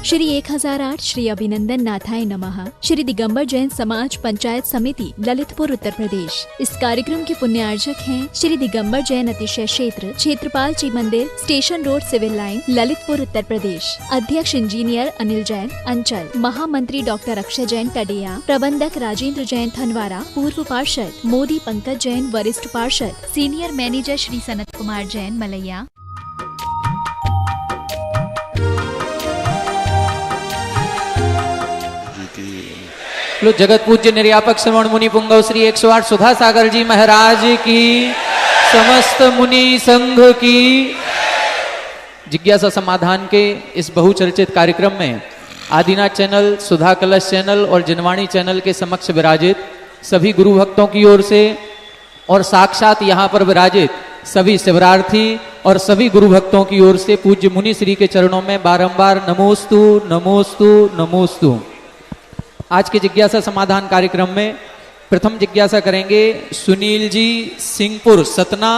श्री 1008 श्री अभिनंदन नाथाय नमः श्री दिगंबर जैन समाज पंचायत समिति ललितपुर उत्तर प्रदेश। इस कार्यक्रम के पुण्यार्जक हैं श्री दिगंबर जैन अतिशय क्षेत्र क्षेत्रपाल जी मंदिर station road civil line Lalitpur Uttar Pradesh. अध्यक्ष इंजीनियर अनिल जैन अंचल, महामंत्री डॉक्टर अक्षय जैन टडिया, प्रबंधक राजेंद्र जैन थनवारा, पूर्व पार्षद मोदी पंकज जैन वरिष्ठ पार्षद, सीनियर मैनेजर श्री सनत कुमार जैन मलैया। जगत पूज्य निर्यापक श्रवण मुनि पुंगव श्री 108 सुधा सागर जी महाराज की, समस्त मुनि संघ की। जिज्ञासा समाधान के इस बहुचर्चित कार्यक्रम में आदिनाथ चैनल, सुधा कलश चैनल और जनवाणी चैनल के समक्ष विराजित सभी गुरु भक्तों की ओर से और साक्षात यहाँ पर विराजित सभी शिवरार्थी और सभी गुरु भक्तों की ओर से पूज्य मुनि श्री के चरणों में बारंबार नमोस्तु नमोस्तु नमोस्तु। आज के जिज्ञासा समाधान कार्यक्रम में प्रथम जिज्ञासा करेंगे सुनील जी सिंहपुर सतना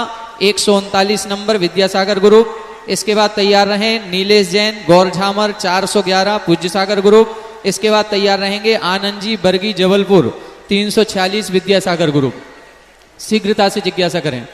139 नंबर विद्यासागर ग्रुप। इसके बाद तैयार रहें नीलेश जैन गौरझामर 411 पूज्य सागर ग्रुप। इसके बाद तैयार रहेंगे आनंद जी बरगी जबलपुर 346 विद्यासागर ग्रुप। शीघ्रता से जिज्ञासा करें।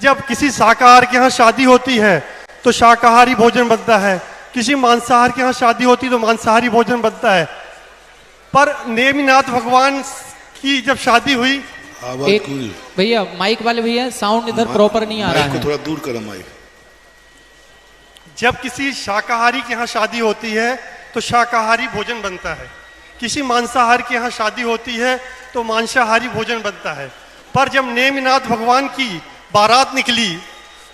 जब किसी शाकाहार के यहाँ शादी होती है तो शाकाहारी भोजन बनता है, किसी मांसाहार के यहाँ शादी होती है तो मांसाहारी भोजन बनता है। पर नेमिनाथ भगवान की जब शादी हुई, भैया माइक वाले भैया साउंड इधर प्रॉपर नहीं आ रहा है, थोड़ा दूर करो माइक। जब किसी शाकाहारी के यहाँ शादी होती है तो शाकाहारी भोजन बनता है, किसी मांसाहार के यहाँ शादी होती है तो मांसाहारी भोजन बनता है। पर जब नेमिनाथ भगवान की बारात निकली,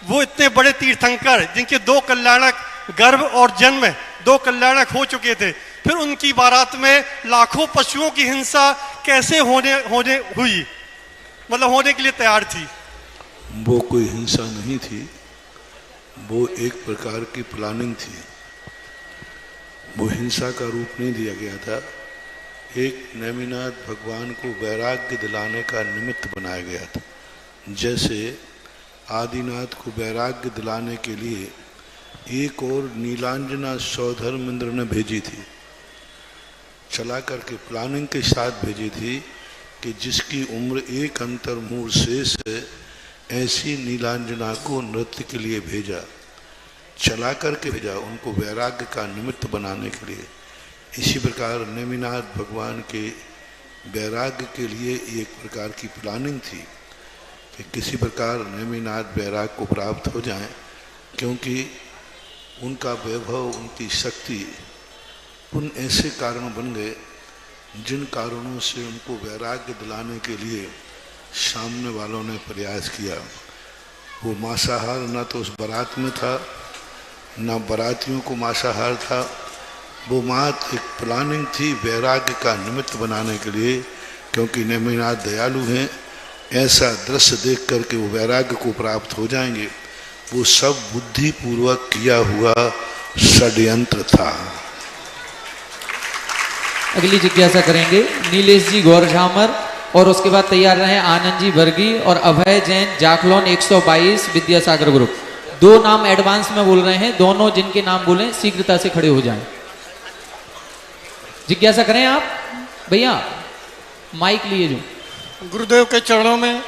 वो इतने बड़े तीर्थंकर जिनके 2 कल्याणक गर्भ और जन्म 2 कल्याणक हो चुके थे, फिर उनकी बारात में लाखों पशुओं की हिंसा कैसे होने हुई, मतलब होने के लिए तैयार थी? वो कोई हिंसा नहीं थी, वो एक प्रकार की प्लानिंग थी। वो हिंसा का रूप नहीं दिया गया था, एक नेमिनाथ भगवान को वैराग्य दिलाने का निमित्त बनाया गया था। जैसे आदिनाथ को वैराग्य दिलाने के लिए एक और नीलांजना सौधर्मेंद्र ने भेजी थी, चला करके प्लानिंग के साथ भेजी थी कि जिसकी उम्र 1 अंतर्मूर शेष है, ऐसी नीलांजना को नृत्य के लिए भेजा, चला करके भेजा, उनको वैराग्य का निमित्त बनाने के लिए। इसी प्रकार नेमिनाथ भगवान के वैराग्य के लिए एक प्रकार की प्लानिंग थी कि किसी प्रकार नेमिनाथ वैराग्य को प्राप्त हो जाएं, क्योंकि उनका वैभव, उनकी शक्ति उन ऐसे कारण बन गए जिन कारणों से उनको वैराग्य दिलाने के लिए सामने वालों ने प्रयास किया। वो मांसाहार न तो उस बारात में था, न बारातियों को मांसाहार था, वो मात्र एक प्लानिंग थी वैराग्य का निमित्त बनाने के लिए, क्योंकि नेमिनाथ दयालु हैं। ऐसा दृश्य देख करके वो वैराग्य को प्राप्त हो जाएंगे। वो सब बुद्धि पूर्वक किया हुआ षड्यंत्र था। अगली जिज्ञासा करेंगे नीलेश जी गौरझामर और उसके बाद तैयार रहे आनंद जी बरगी और अभय जैन जाखलौन 122 विद्यासागर ग्रुप। 2 नाम एडवांस में बोल रहे हैं, दोनों जिनके नाम बोलें शीघ्रता से खड़े हो जाएं। जिज्ञासा करें आप भैया, माइक लिए जो। गुरुदेव के चरणों में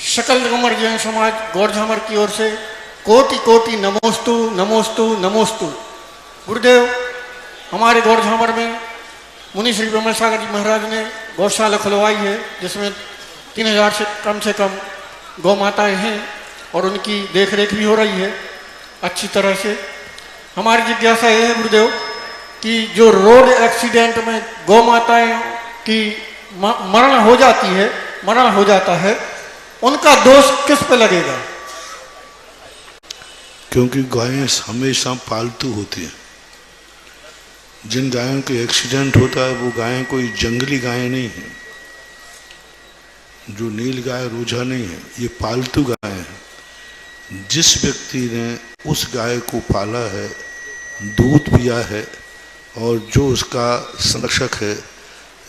सकल दिगंबर जैन समाज गौरझामर की ओर से कोटि कोटि नमोस्तु नमोस्तु नमोस्तु। गुरुदेव, हमारे गौरझामर में मुनि श्री ब्रह्म सागर जी महाराज ने गौशाला खुलवाई है, जिसमें 3000 से कम गौ माताएँ हैं और उनकी देखरेख भी हो रही है अच्छी तरह से। हमारी जिज्ञासा ये है गुरुदेव कि जो रोड एक्सीडेंट में गौ माताएँ की मरण हो जाता है, उनका दोष किस पे लगेगा? क्योंकि गायें हमेशा पालतू होती हैं। जिन गायों के एक्सीडेंट होता है वो गायें कोई जंगली गायें नहीं है, जो नील गाय रोजा नहीं है, ये पालतू गाय है। जिस व्यक्ति ने उस गाय को पाला है, दूध पिया है और जो उसका संरक्षक है,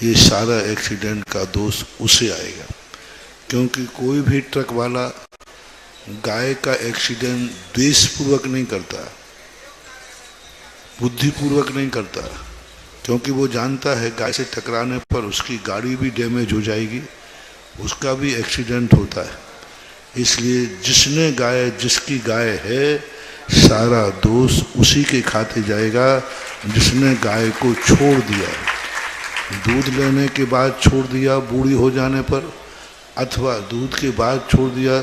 ये सारा एक्सीडेंट का दोष उसे आएगा, क्योंकि कोई भी ट्रक वाला गाय का एक्सीडेंट द्वेषपूर्वक नहीं करता, बुद्धिपूर्वक नहीं करता, क्योंकि वो जानता है गाय से टकराने पर उसकी गाड़ी भी डैमेज हो जाएगी, उसका भी एक्सीडेंट होता है। इसलिए जिसकी गाय है, सारा दोष उसी के खाते जाएगा जिसने गाय को छोड़ दिया, दूध लेने के बाद छोड़ दिया बूढ़ी हो जाने पर, अथवा दूध के बाद छोड़ दिया,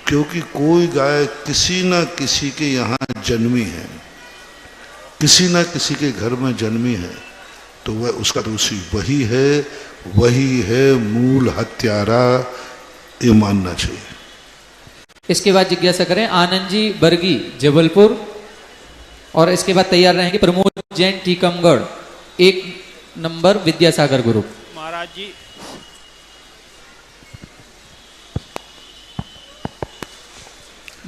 क्योंकि कोई गाय किसी न किसी के यहाँ जन्मी है, किसी न किसी के घर में जन्मी है, तो वह उसका दोषी वही है मूल हत्यारा, ये मानना चाहिए। इसके बाद जिज्ञासा करें आनंद जी बरगी जबलपुर, और इसके बाद तैयार रहेंगे प्रमोद जैन टीकमगढ़, 1 नंबर विद्यासागर ग्रुप। महाराज जी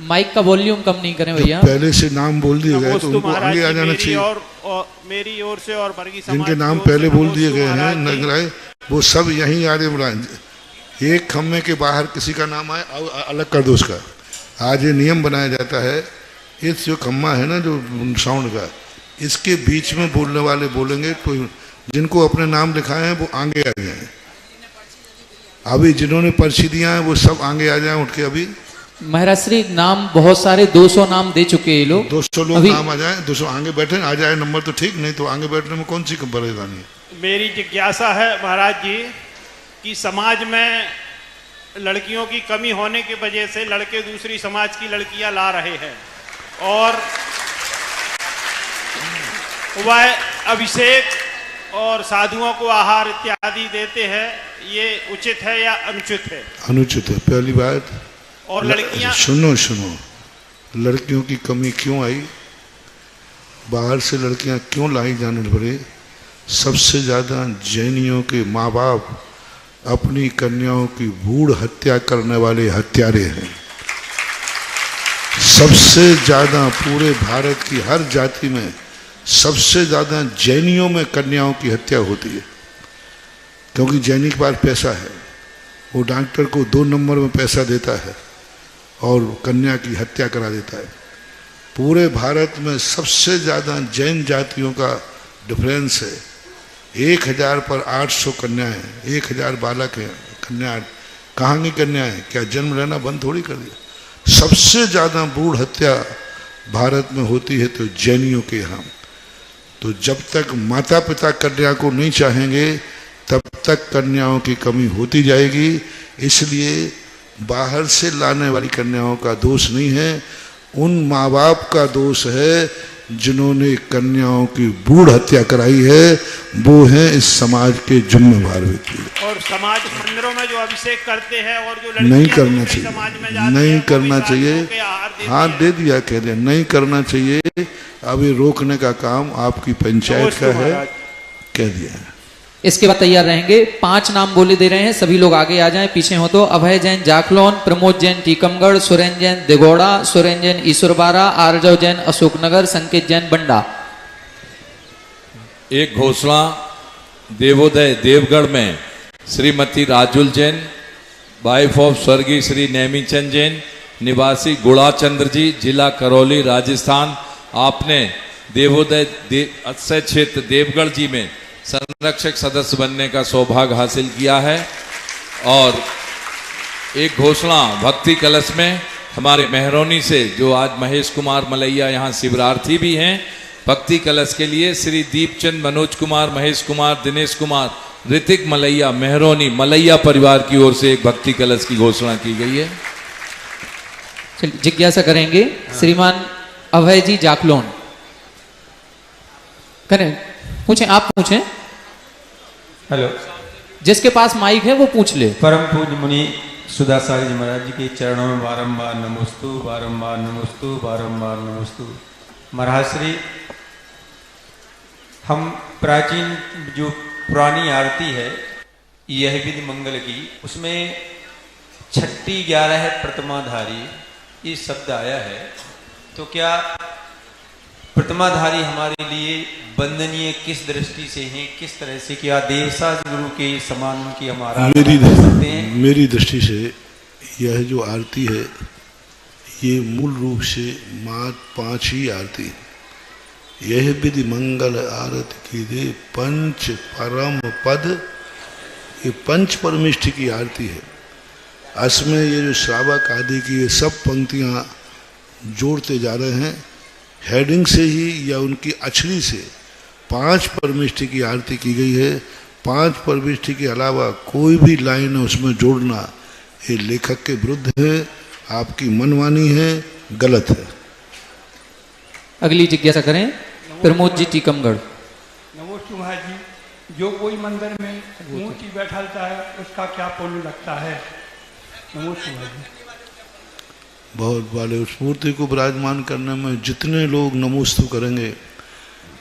माइक का वॉल्यूम कम नहीं करें भैया। पहले से नाम बोल दिए गए तो उनको आगे आ जाना चाहिए। और मेरी ओर से और वर्गी समाज जिनके नाम पहले बोल दिए गए हैं नगराए, वो सब यहीं आ रहे। एक खम्मे के बाहर किसी का नाम आए अलग कर दो उसका। आज ये नियम बनाया जाता है, इस जो खम्मा है ना जो साउंड का, इसके बीच में बोलने वाले बोलेंगे, तो जिनको अपने नाम लिखाए हैं वो आगे आ जाएं। अभी जिन्होंने पर्ची दिया है वो सब आगे आ जाएं उठ के। अभी महाराज श्री नाम बहुत सारे 200 नाम दे चुके हैं ये लोग। 200 लोग नाम आ जाए, 200 आगे बैठे आ जाए नंबर तो ठीक, नहीं तो आगे बैठने में कौन सी परेशानी है। मेरी जिज्ञासा है महाराज जी कि समाज में लड़कियों की कमी होने की वजह से लड़के दूसरी समाज की लड़कियां ला रहे हैं और वह अभिषेक और साधुओं को आहार इत्यादि देते हैं, ये उचित है या अनुचित है? अनुचित है। पहली बात, और लड़कियां सुनो, लड़कियों की कमी क्यों आई, बाहर से लड़कियां क्यों लाई जाने लगे? सबसे ज्यादा जैनियों के माँ बाप अपनी कन्याओं की भूड़ हत्या करने वाले हत्यारे हैं। सबसे ज्यादा पूरे भारत की हर जाति में सबसे ज्यादा जैनियों में कन्याओं की हत्या होती है, क्योंकि जैनी के पास पैसा है, वो डॉक्टर को 2 नंबर में पैसा देता है और कन्या की हत्या करा देता है। पूरे भारत में सबसे ज़्यादा जैन जातियों का डिफरेंस है। 1000 पर 800 कन्याएं, 1000 बालक हैं, कन्या कहाँ की कन्याएं? क्या जन्म लेना बंद थोड़ी कर दिया? सबसे ज़्यादा भ्रूण हत्या भारत में होती है तो जैनियों के यहाँ। तो जब तक माता पिता कन्या को नहीं चाहेंगे तब तक कन्याओं की कमी होती जाएगी। इसलिए बाहर से लाने वाली कन्याओं का दोष नहीं है, उन माँ बाप का दोष है जिन्होंने कन्याओं की भ्रूण हत्या कराई है, वो है इस समाज के जिम्मेवार व्यक्ति। और समाज मंदिरों में जो अभिषेक करते हैं और जो नहीं करना चाहिए, नहीं करना चाहिए। हाँ दे दिया, कह दिया नहीं करना चाहिए। अभी रोकने का काम आपकी पंचायत का है, कह दिया है। इसके बाद तैयार रहेंगे, 5 नाम बोले दे रहे हैं, सभी लोग आगे आ जाएं, पीछे हो तो। अभय जैन जाखलोन, प्रमोद जैन टीकमगढ़, सुरेंद्र जैन देगौड़ा, सुरेंद्र जैन ईश्वरबारा, आरजव जैन अशोकनगर, संकेत जैन बंडा। एक घोषणा, देवोदय देवगढ़ में श्रीमती राजुल जैन, वाइफ ऑफ स्वर्गीय श्री नेमीचंद जैन, निवासी गुड़ाचंद्र जी, जिला करौली राजस्थान। आपने देवोदय अक्षय क्षेत्र देवगढ़ जी में संरक्षक सदस्य बनने का सौभाग्य हासिल किया है। और एक घोषणा, भक्ति कलश में हमारे मेहरौनी से जो आज महेश कुमार मलैया यहाँ शिविरार्थी भी हैं, भक्ति कलश के लिए श्री दीपचंद, मनोज कुमार, महेश कुमार, दिनेश कुमार, ऋतिक मलैया, मेहरौनी मलैया परिवार की ओर से एक भक्ति कलश की घोषणा की गई है। चलिए जिज्ञासा करेंगे श्रीमान अभय जी जाखलोन, करें पूछें, आप पूछें। हेलो, जिसके पास माइक है वो पूछ ले। परम पूज्य मुनि सुधाचार्य जी महाराज जी के चरणों में बारंबार नमोस्तु, बारंबार नमोस्तु, बारंबार नमोस्तु। महाराज श्री, हम प्राचीन जो पुरानी आरती है यह विधि मंगल की, उसमें 6 11 प्रथमाधारी ये शब्द आया है, तो क्या प्रतिमाधारी हमारे लिए वंदनीय किस दृष्टि से हैं, किस तरह से, क्या देवसाज गुरु के समान की हमारा मेरी दृष्टि से यह जो आरती है ये मूल रूप से मात्र 5 ही आरती। यह विधि मंगल आरती की दे पंच परम पद, ये पंच परमिष्ठ की आरती है। इसमें ये जो श्रावक आदि की ये सब पंक्तियाँ जोड़ते जा रहे हैं, हेडिंग से ही या उनकी अक्षरी से 5 परमिष्ठ की आरती की गई है। 5 परमिष्ठ के अलावा कोई भी लाइन उसमें जोड़ना ये लेखक के विरुद्ध है, आपकी मनमानी है, गलत है। अगली जिज्ञासा करें प्रमोद जी टीकमगढ़। नमोस्तु महाराज जी, जो कोई मंदिर में मूर्ति बैठाता है उसका क्या पुण्य लगता है? नमोस्तु महाराज जी। बहुत वाले उस मूर्ति को विराजमान करने में जितने लोग नमोस्तु करेंगे,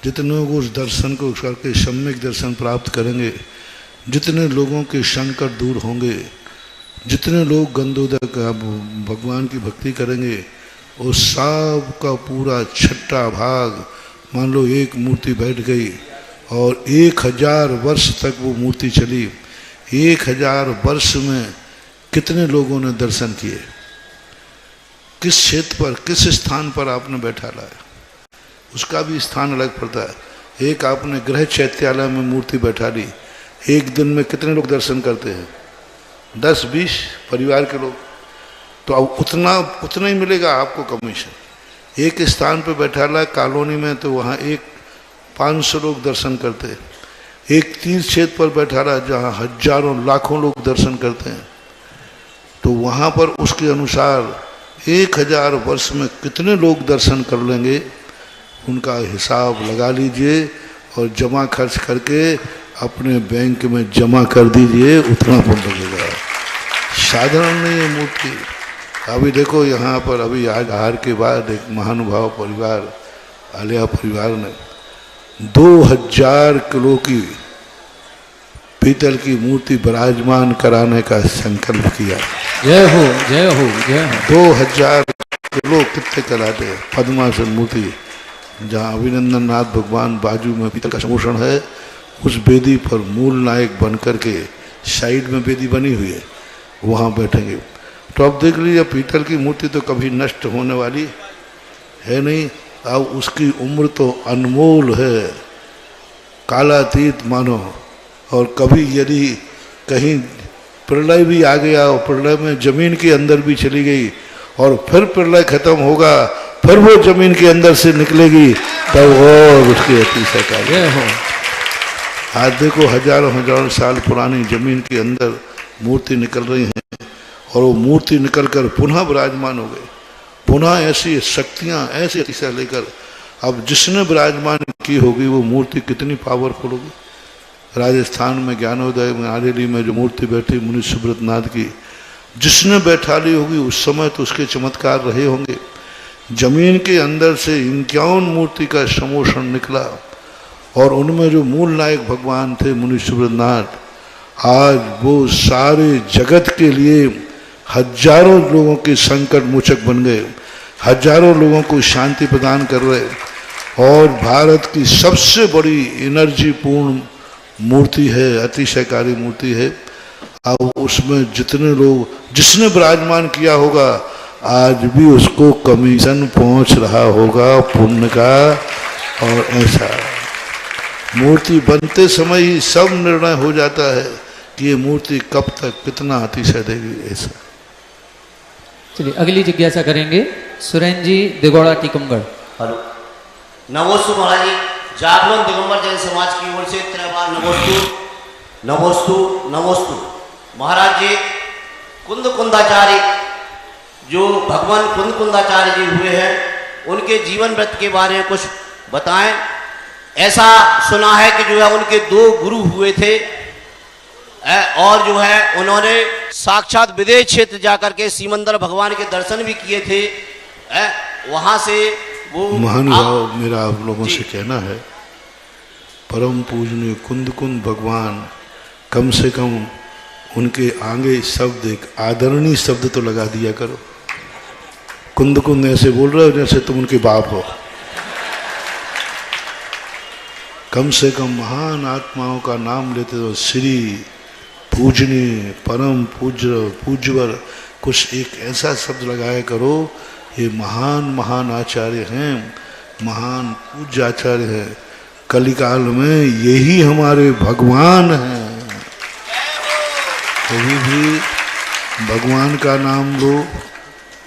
जितने लोग उस दर्शन को करके सम्यक दर्शन प्राप्त करेंगे, जितने लोगों के संकट दूर होंगे, जितने लोग गंधोदक भगवान की भक्ति करेंगे, उस सब का पूरा छठा भाग, मान लो एक मूर्ति बैठ गई और 1000 वर्ष तक वो मूर्ति चली, 1000 वर्ष में कितने लोगों ने दर्शन किए? किस क्षेत्र पर, किस स्थान पर आपने बैठा लाया, उसका भी स्थान अलग पड़ता है। एक आपने गृह चैत्यालय में मूर्ति बैठा ली, एक दिन में कितने लोग दर्शन करते हैं? 10-20 परिवार के लोग, तो अब उतना ही मिलेगा आपको कमीशन। एक स्थान पर बैठा ला कॉलोनी में, तो वहाँ 500 लोग दर्शन करते हैं। एक तीर्थ क्षेत्र पर बैठा रहा जहाँ हजारों लाखों लोग दर्शन करते हैं, तो वहाँ पर उसके अनुसार 1000 वर्ष में कितने लोग दर्शन कर लेंगे, उनका हिसाब लगा लीजिए और जमा खर्च करके अपने बैंक में जमा कर दीजिए, उतना पुण्य लगेगा। साधारण नहीं है मूर्ति। अभी देखो यहाँ पर अभी आज आहार के बाद एक महानुभाव परिवार, आलिया परिवार ने 2000 किलो की पीतल की मूर्ति विराजमान कराने का संकल्प किया। जय हो जय हो जय हो। 2000 किलो कितने कराते हैं? पद्मासन मूर्ति जहाँ अभिनंदन नाथ भगवान बाजू में पीतल का समोषण है, उस वेदी पर मूल नायक बन करके साइड में वेदी बनी हुई है, वहाँ बैठेंगे। तो अब देख लीजिए, पीतल की मूर्ति तो कभी नष्ट होने वाली है नहीं, अब उसकी उम्र तो अनमोल है, कालातीत मानो। और कभी यदि कहीं प्रलय भी आ गया और प्रलय में जमीन के अंदर भी चली गई और फिर प्रलय खत्म होगा, फिर वो जमीन के अंदर से निकलेगी, तब और उसकी अतिशय हो। आज देखो हजारों साल पुरानी जमीन के अंदर मूर्ति निकल रही हैं और वो मूर्ति निकल कर पुनः विराजमान हो गई। पुनः ऐसी शक्तियाँ, ऐसी अतिशय लेकर अब जिसने विराजमान की होगी वो मूर्ति कितनी पावरफुल होगी। राजस्थान में ज्ञानोदय में आरेली में जो मूर्ति बैठी मुनि सुब्रत नाथ की, जिसने बैठा ली होगी उस समय तो उसके चमत्कार रहे होंगे। जमीन के अंदर से 51 मूर्ति का समोषण निकला और उनमें जो मूल नायक भगवान थे मुनि सुब्रत नाथ, आज वो सारे जगत के लिए हजारों लोगों के संकट मोचक बन गए, हजारों लोगों को शांति प्रदान कर रहे और भारत की सबसे बड़ी एनर्जी पूर्ण मूर्ति है, अतिशयकारी मूर्ति है। अब उसमें जितने लोग, जिसने विराजमान किया होगा, आज भी उसको कमीशन पहुंच रहा होगा पुण्य का। और ऐसा मूर्ति बनते समय ही सब निर्णय हो जाता है कि ये मूर्ति कब तक कितना अतिशय देगी। ऐसा चलिए अगली जिज्ञासा करेंगे सुरेन जी दिगोड़ा टीकमगढ़। हेलो, नमोस्तु महाराज जी, जागरण दिगंबर जैन समाज की ओर से त्रिबार नमोस्तु नमोस्तु नमोस्तु। महाराज जी, कुंदाचार्य जो भगवान कुंदाचार्य जी हुए हैं, उनके जीवन व्रत के बारे में कुछ बताएं। ऐसा सुना है कि जो है उनके 2 गुरु हुए थे और जो है उन्होंने साक्षात विदेश क्षेत्र जाकर के सीमंदर भगवान के दर्शन भी किए थे। वहां से वो महानुभाव, मेरा आप लोगों से कहना है, परम पूजनीय कुंद भगवान, कम से कम उनके आगे शब्द, एक आदरणीय शब्द तो लगा दिया करो। कुंद ऐसे बोल रहे हो जैसे तुम उनके बाप हो। कम से कम महान आत्माओं का नाम लेते हो, श्री, पूजनीय, परम पूज्य, पूज्यवर, कुछ एक ऐसा शब्द लगाया करो। ये महान महान आचार्य हैं, महान पूज्य आचार्य हैं। कलिकाल में यही हमारे भगवान हैं। कभी भी भगवान का नाम लो,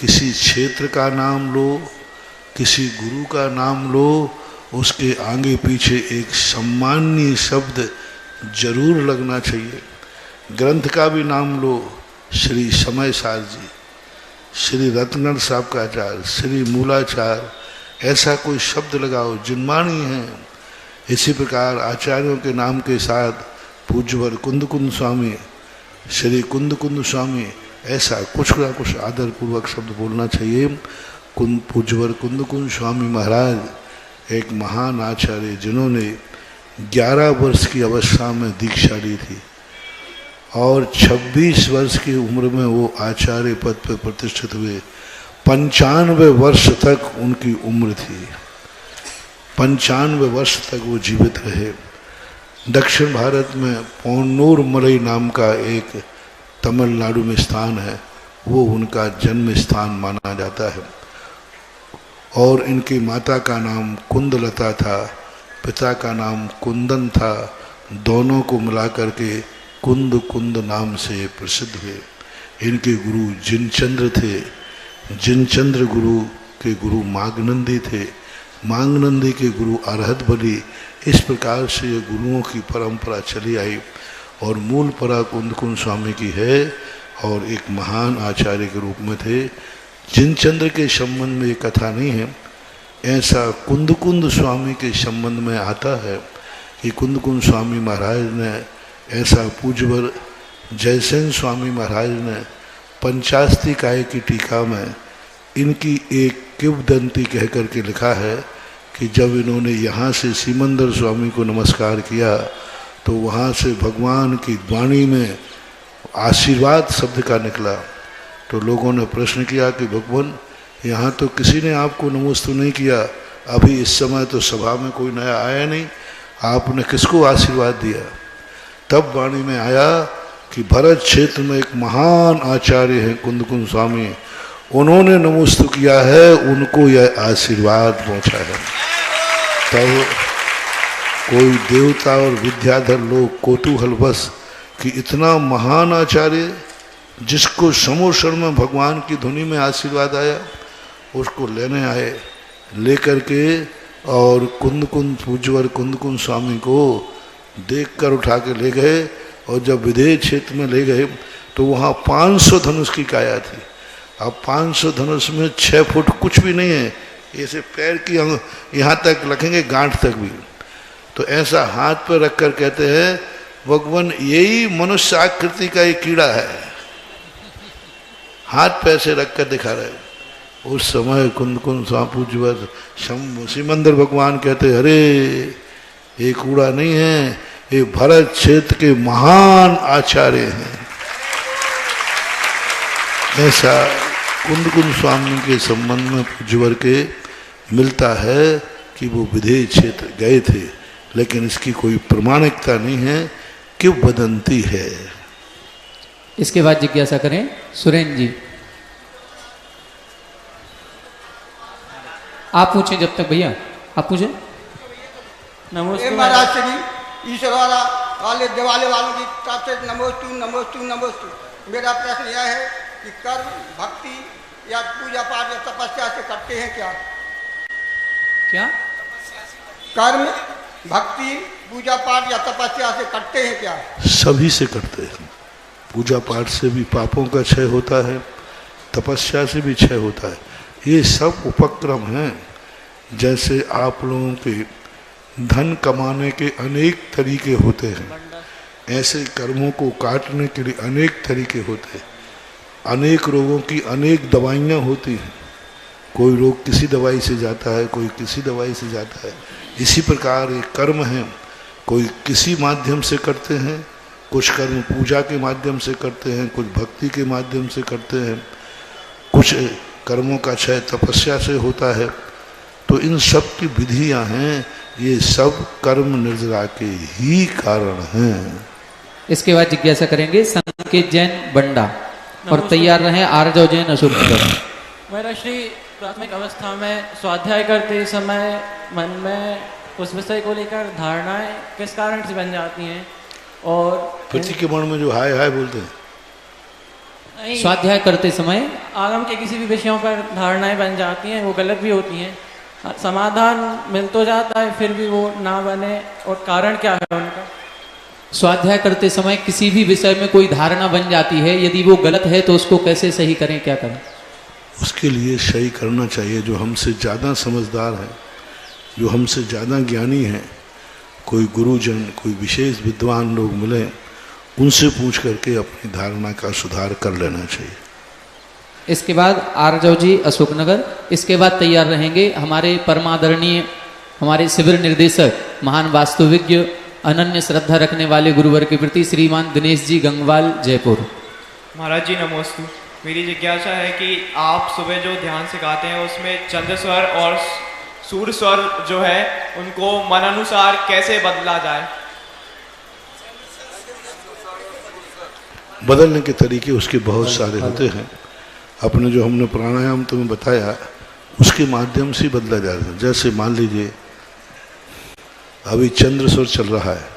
किसी क्षेत्र का नाम लो, किसी गुरु का नाम लो, उसके आगे पीछे एक सम्माननीय शब्द जरूर लगना चाहिए। ग्रंथ का भी नाम लो, श्री समय सार जी, श्री रत्नगढ़ साहब का आचार्य, श्री मूलाचार्य, ऐसा कोई शब्द लगाओ, जिनवाणी है। इसी प्रकार आचार्यों के नाम के साथ पूज्यवर कुंद कुंद स्वामी, श्री कुंद कुंद स्वामी, ऐसा कुछ ना कुछ आदर पूर्वक शब्द बोलना चाहिए। पूज्यवर कुंद कुंद स्वामी महाराज एक महान आचार्य, जिन्होंने 11 वर्ष की अवस्था में दीक्षा ली थी और 26 वर्ष की उम्र में वो आचार्य पद पर प्रतिष्ठित हुए। 95 वर्ष तक उनकी उम्र थी, 95 वर्ष तक वो जीवित रहे। दक्षिण भारत में पोन्नूर मलई नाम का एक तमिलनाडु में स्थान है, वो उनका जन्म स्थान माना जाता है। और इनकी माता का नाम कुंदलता था, पिता का नाम कुंदन था। दोनों को मिलाकर के कुंद कुंद नाम से प्रसिद्ध हुए। इनके गुरु जिनचंद्र थे, जिनचंद्र गुरु के गुरु मागनंदी थे, मागनंदी के गुरु अरहत बली। इस प्रकार से ये गुरुओं की परंपरा चली आई और मूल परा कुंद कुंद स्वामी की है और एक महान आचार्य के रूप में थे। जिनचंद्र के संबंध में ये कथा नहीं है, ऐसा कुंद कुंद स्वामी के संबंध में आता है कि कुंद कुंद स्वामी महाराज ने, ऐसा पूज्यवर जयसेन स्वामी महाराज ने पंचास्ती काय की टीका में इनकी एक किंवदंती कह करके लिखा है कि जब इन्होंने यहाँ से सीमंदर स्वामी को नमस्कार किया तो वहाँ से भगवान की वाणी में आशीर्वाद शब्द का निकला। तो लोगों ने प्रश्न किया कि भगवान, यहाँ तो किसी ने आपको नमोस्तु नहीं किया, अभी इस समय तो सभा में कोई नया आया नहीं, आपने किसको आशीर्वाद दिया? तब वाणी में आया कि भरत क्षेत्र में एक महान आचार्य हैं कुंद कुंद स्वामी, उन्होंने नमोस्तु किया है, उनको यह आशीर्वाद पहुंचा है। तब कोई देवता और विद्याधर लोग कौतूहलवश कि इतना महान आचार्य जिसको समोषण में भगवान की धुनी में आशीर्वाद आया, उसको लेने आए, लेकर के और कुंद कुंद पूज्यवर कुंद कुंद स्वामी को देखकर उठा के ले गए। और जब विदेह क्षेत्र में ले गए तो वहाँ 500 धनुष की काया थी। अब 500 धनुष में 6 फुट कुछ भी नहीं है, ऐसे पैर की यहाँ तक रखेंगे, गांठ तक भी। तो ऐसा हाथ पर रखकर कहते हैं भगवान यही मनुष्य आकृति का एक कीड़ा है, हाथ पैसे रखकर दिखा रहे। उस समय कुंद कुंद स्वामी पूज्यवर सिमंदर भगवान कहते अरे ये कूड़ा नहीं है, ये भरत क्षेत्र के महान आचार्य हैं। ऐसा कुंद कुंद स्वामी के संबंध में पूज्यवर के मिलता है कि वो विदेह क्षेत्र गए थे, लेकिन इसकी कोई प्रमाणिकता नहीं है, किंवदंती है। इसके बाद जिज्ञासा करें सुरेन जी। आप पूछें जब तक, भैया आप पूछें। नमस्ते महाराज श्री ईश्वरा वाले दिवाले वालों की तरफ से नमोस्तु नमोस्तु नमोस्तु। मेरा प्रश्न यह है कि कर्म भक्ति या पूजा पाठ या तपस्या से करते हैं क्या? क्या कर्म भक्ति पूजा पाठ या तपस्या से करते हैं क्या? सभी से करते हैं। पूजा पाठ से भी पापों का क्षय होता है, तपस्या से भी क्षय होता है। ये सब उपक्रम हैं। जैसे आप लोगों के धन कमाने के अनेक तरीके होते हैं, ऐसे कर्मों को काटने के लिए अनेक तरीके होते हैं। अनेक रोगों की अनेक दवाइयाँ होती हैं। कोई रोग किसी दवाई से जाता है, कोई किसी दवाई से जाता है। इसी प्रकार ये कर्म हैं, कोई किसी माध्यम से करते हैं, कुछ कर्म पूजा के माध्यम से करते हैं, कुछ भक्ति के माध्यम से करते हैं, कुछ कर्मों का क्षय तपस्या से होता है। तो इन सब की विधियां हैं, ये सब कर्म निर्जरा के ही कारण हैं। इसके बाद जिज्ञासा करेंगे संकेत जैन बंडा और तैयार रहे आर्जव जैन अशोकनगर। मेरा श्री प्राथमिक अवस्था में स्वाध्याय करते समय मन में उस विषय को लेकर धारणाएं किस कारण से बन जाती हैं और पति के मन में जो हाय हाय बोलते हैं, स्वाध्याय करते समय आगम के किसी भी विषयों पर धारणाएं बन जाती हैं, वो गलत भी होती हैं, समाधान मिल तो जाता है फिर भी वो ना बने, और कारण क्या है उनका? स्वाध्याय करते समय किसी भी विषय में कोई धारणा बन जाती है, यदि वो गलत है तो उसको कैसे सही करें, क्या करें? उसके लिए सही करना चाहिए। जो हमसे ज़्यादा समझदार है, जो हमसे ज़्यादा ज्ञानी है, कोई गुरुजन, कोई विशेष विद्वान लोग मिले, उनसे पूछ करके अपनी धारणा का सुधार कर लेना चाहिए। इसके बाद आर्जव जी अशोकनगर। इसके बाद तैयार रहेंगे हमारे परमादरणीय हमारे शिविर निर्देशक, महान वास्तुविज्ञ, अनन्य श्रद्धा रखने वाले गुरुवर के प्रति श्रीमान दिनेश जी गंगवाल, जयपुर। महाराज जी नमोस्तु। मेरी जिज्ञासा है कि आप सुबह जो ध्यान सिखाते हैं उसमें चंद्र स्वर और सूर्य स्वर जो है उनको मन अनुसार कैसे बदला जाए? बदलने के तरीके उसके बहुत सारे होते हैं। अपने जो हमने प्राणायाम तुम्हें बताया उसके माध्यम से बदला जाता है। जैसे मान लीजिए अभी चंद्र स्वर चल रहा है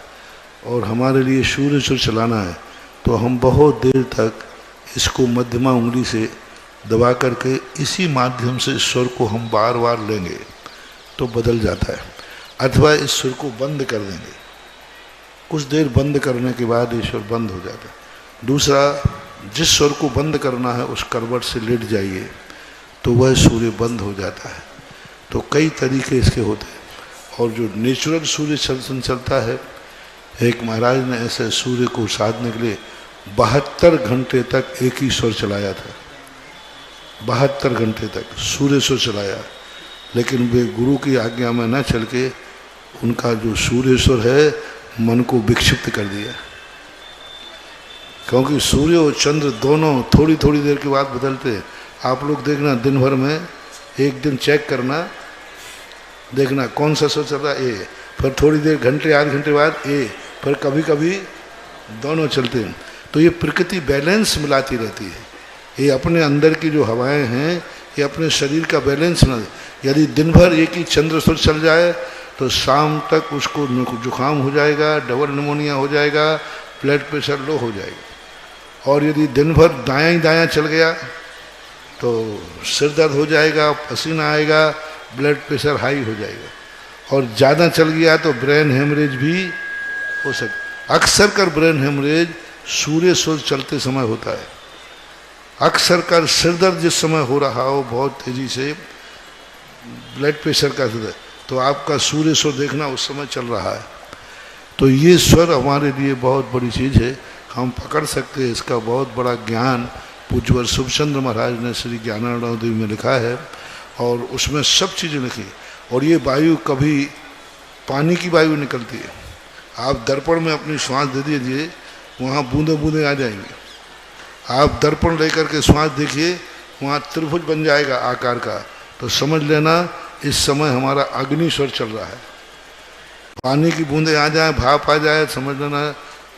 और हमारे लिए सूर्य स्वर चलाना है, तो हम बहुत देर तक इसको मध्यमा उंगली से दबा करके इसी माध्यम से स्वर को हम बार बार लेंगे तो बदल जाता है। अथवा इस स्वर को बंद कर देंगे, कुछ देर बंद करने के बाद ये स्वर बंद हो जाता है। दूसरा, जिस स्वर को बंद करना है उस करवट से लेट जाइए तो वह सूर्य बंद हो जाता है। तो कई तरीके इसके होते हैं। और जो नेचुरल सूर्य चलता है, एक महाराज ने ऐसे सूर्य को साधने के लिए 72 घंटे तक एक ही स्वर चलाया था। 72 घंटे तक सूर्य स्वर चलाया, लेकिन वे गुरु की आज्ञा में न चल के उनका जो सूर्य स्वर है मन को विक्षिप्त कर दिया। क्योंकि सूर्य और चंद्र दोनों थोड़ी थोड़ी देर के बाद बदलते हैं। आप लोग देखना, दिन भर में एक दिन चेक करना, देखना कौन सा स्वर चल रहा है, ए, फिर थोड़ी देर घंटे आध घंटे बाद ए, फिर कभी कभी दोनों चलते हैं। तो ये प्रकृति बैलेंस मिलाती रहती है। ये अपने अंदर की जो हवाएं हैं ये अपने शरीर का बैलेंस ना, यदि दिन भर एक ही चंद्र स्वर चल जाए तो शाम तक उसको जुकाम हो जाएगा, डबल निमोनिया हो जाएगा, ब्लड प्रेशर लो हो जाएगा। और यदि दिन भर दायां ही दायां चल गया तो सिर दर्द हो जाएगा, पसीना आएगा, ब्लड प्रेशर हाई हो जाएगा। और ज़्यादा चल गया तो ब्रेन हेमरेज भी हो सकता। अक्सर कर ब्रेन हेमरेज सूर्य स्वर चलते समय होता है। अक्सर कर सिर दर्द जिस समय हो रहा हो बहुत तेज़ी से, ब्लड प्रेशर का स्वर, तो आपका सूर्य स्वर देखना उस समय चल रहा है। तो ये स्वर हमारे लिए बहुत बड़ी चीज़ है, हम पकड़ सकते हैं। इसका बहुत बड़ा ज्ञान पूज्यवर शुभचंद्र महाराज ने श्री ज्ञानानंद में लिखा है और उसमें सब चीज़ें लिखी। और ये वायु कभी पानी की वायु निकलती है, आप दर्पण में अपनी श्वास दे दीजिए, वहाँ बूंदे बूंदे आ जाएंगे। आप दर्पण लेकर के श्वास देखिए, वहाँ त्रिभुज बन जाएगा आकार का, तो समझ लेना इस समय हमारा अग्नि स्वर चल रहा है। पानी की बूंदे आ जाए, भाप आ जाए, समझ लेना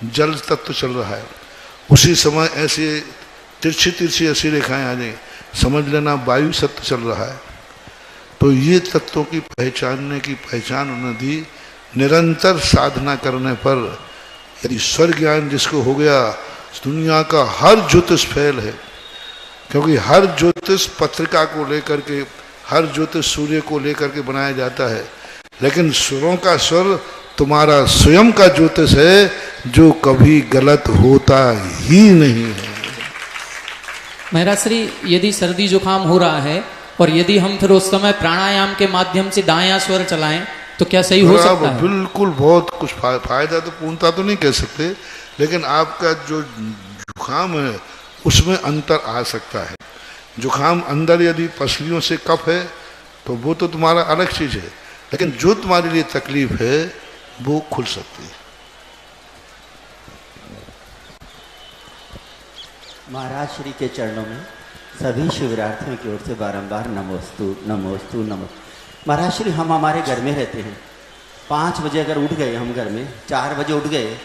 जल तत्व चल रहा है। उसी समय ऐसे तिरछी तिरछी ऐसी रेखाएं आ जाएंगी, समझ लेना वायु सत्व चल रहा है। तो ये तत्वों की पहचानने की पहचान उन्होंने दी। निरंतर साधना करने पर यदि स्वर ज्ञान जिसको हो गया, दुनिया का हर ज्योतिष फैल है। क्योंकि हर ज्योतिष पत्रिका को लेकर के, हर ज्योतिष सूर्य को लेकर के बनाया जाता है, लेकिन स्वरों का स्वर तुम्हारा स्वयं का ज्योतिष है जो कभी गलत होता ही नहीं है। महाराज श्री, यदि सर्दी जुकाम हो रहा है और यदि हम फिर उस समय प्राणायाम के माध्यम से दायां स्वर चलाएं तो क्या सही हो सकता है? बिल्कुल, बहुत कुछ फायदा तो पूर्णता तो नहीं कह सकते, लेकिन आपका जो जुकाम है उसमें अंतर आ सकता है। जुकाम अंदर यदि पसलियों से कफ है तो वो तो तुम्हारा अलग चीज़ है, लेकिन जो तुम्हारे लिए तकलीफ है वो खुल सकती है। महाराज श्री के चरणों में सभी शिवरार्थियों की ओर से बारंबार नमोस्तु नमोस्तु नमो। महाराज श्री, हम हमारे घर में रहते हैं, 5 बजे अगर उठ गए हम घर में, 4 बजे उठ गए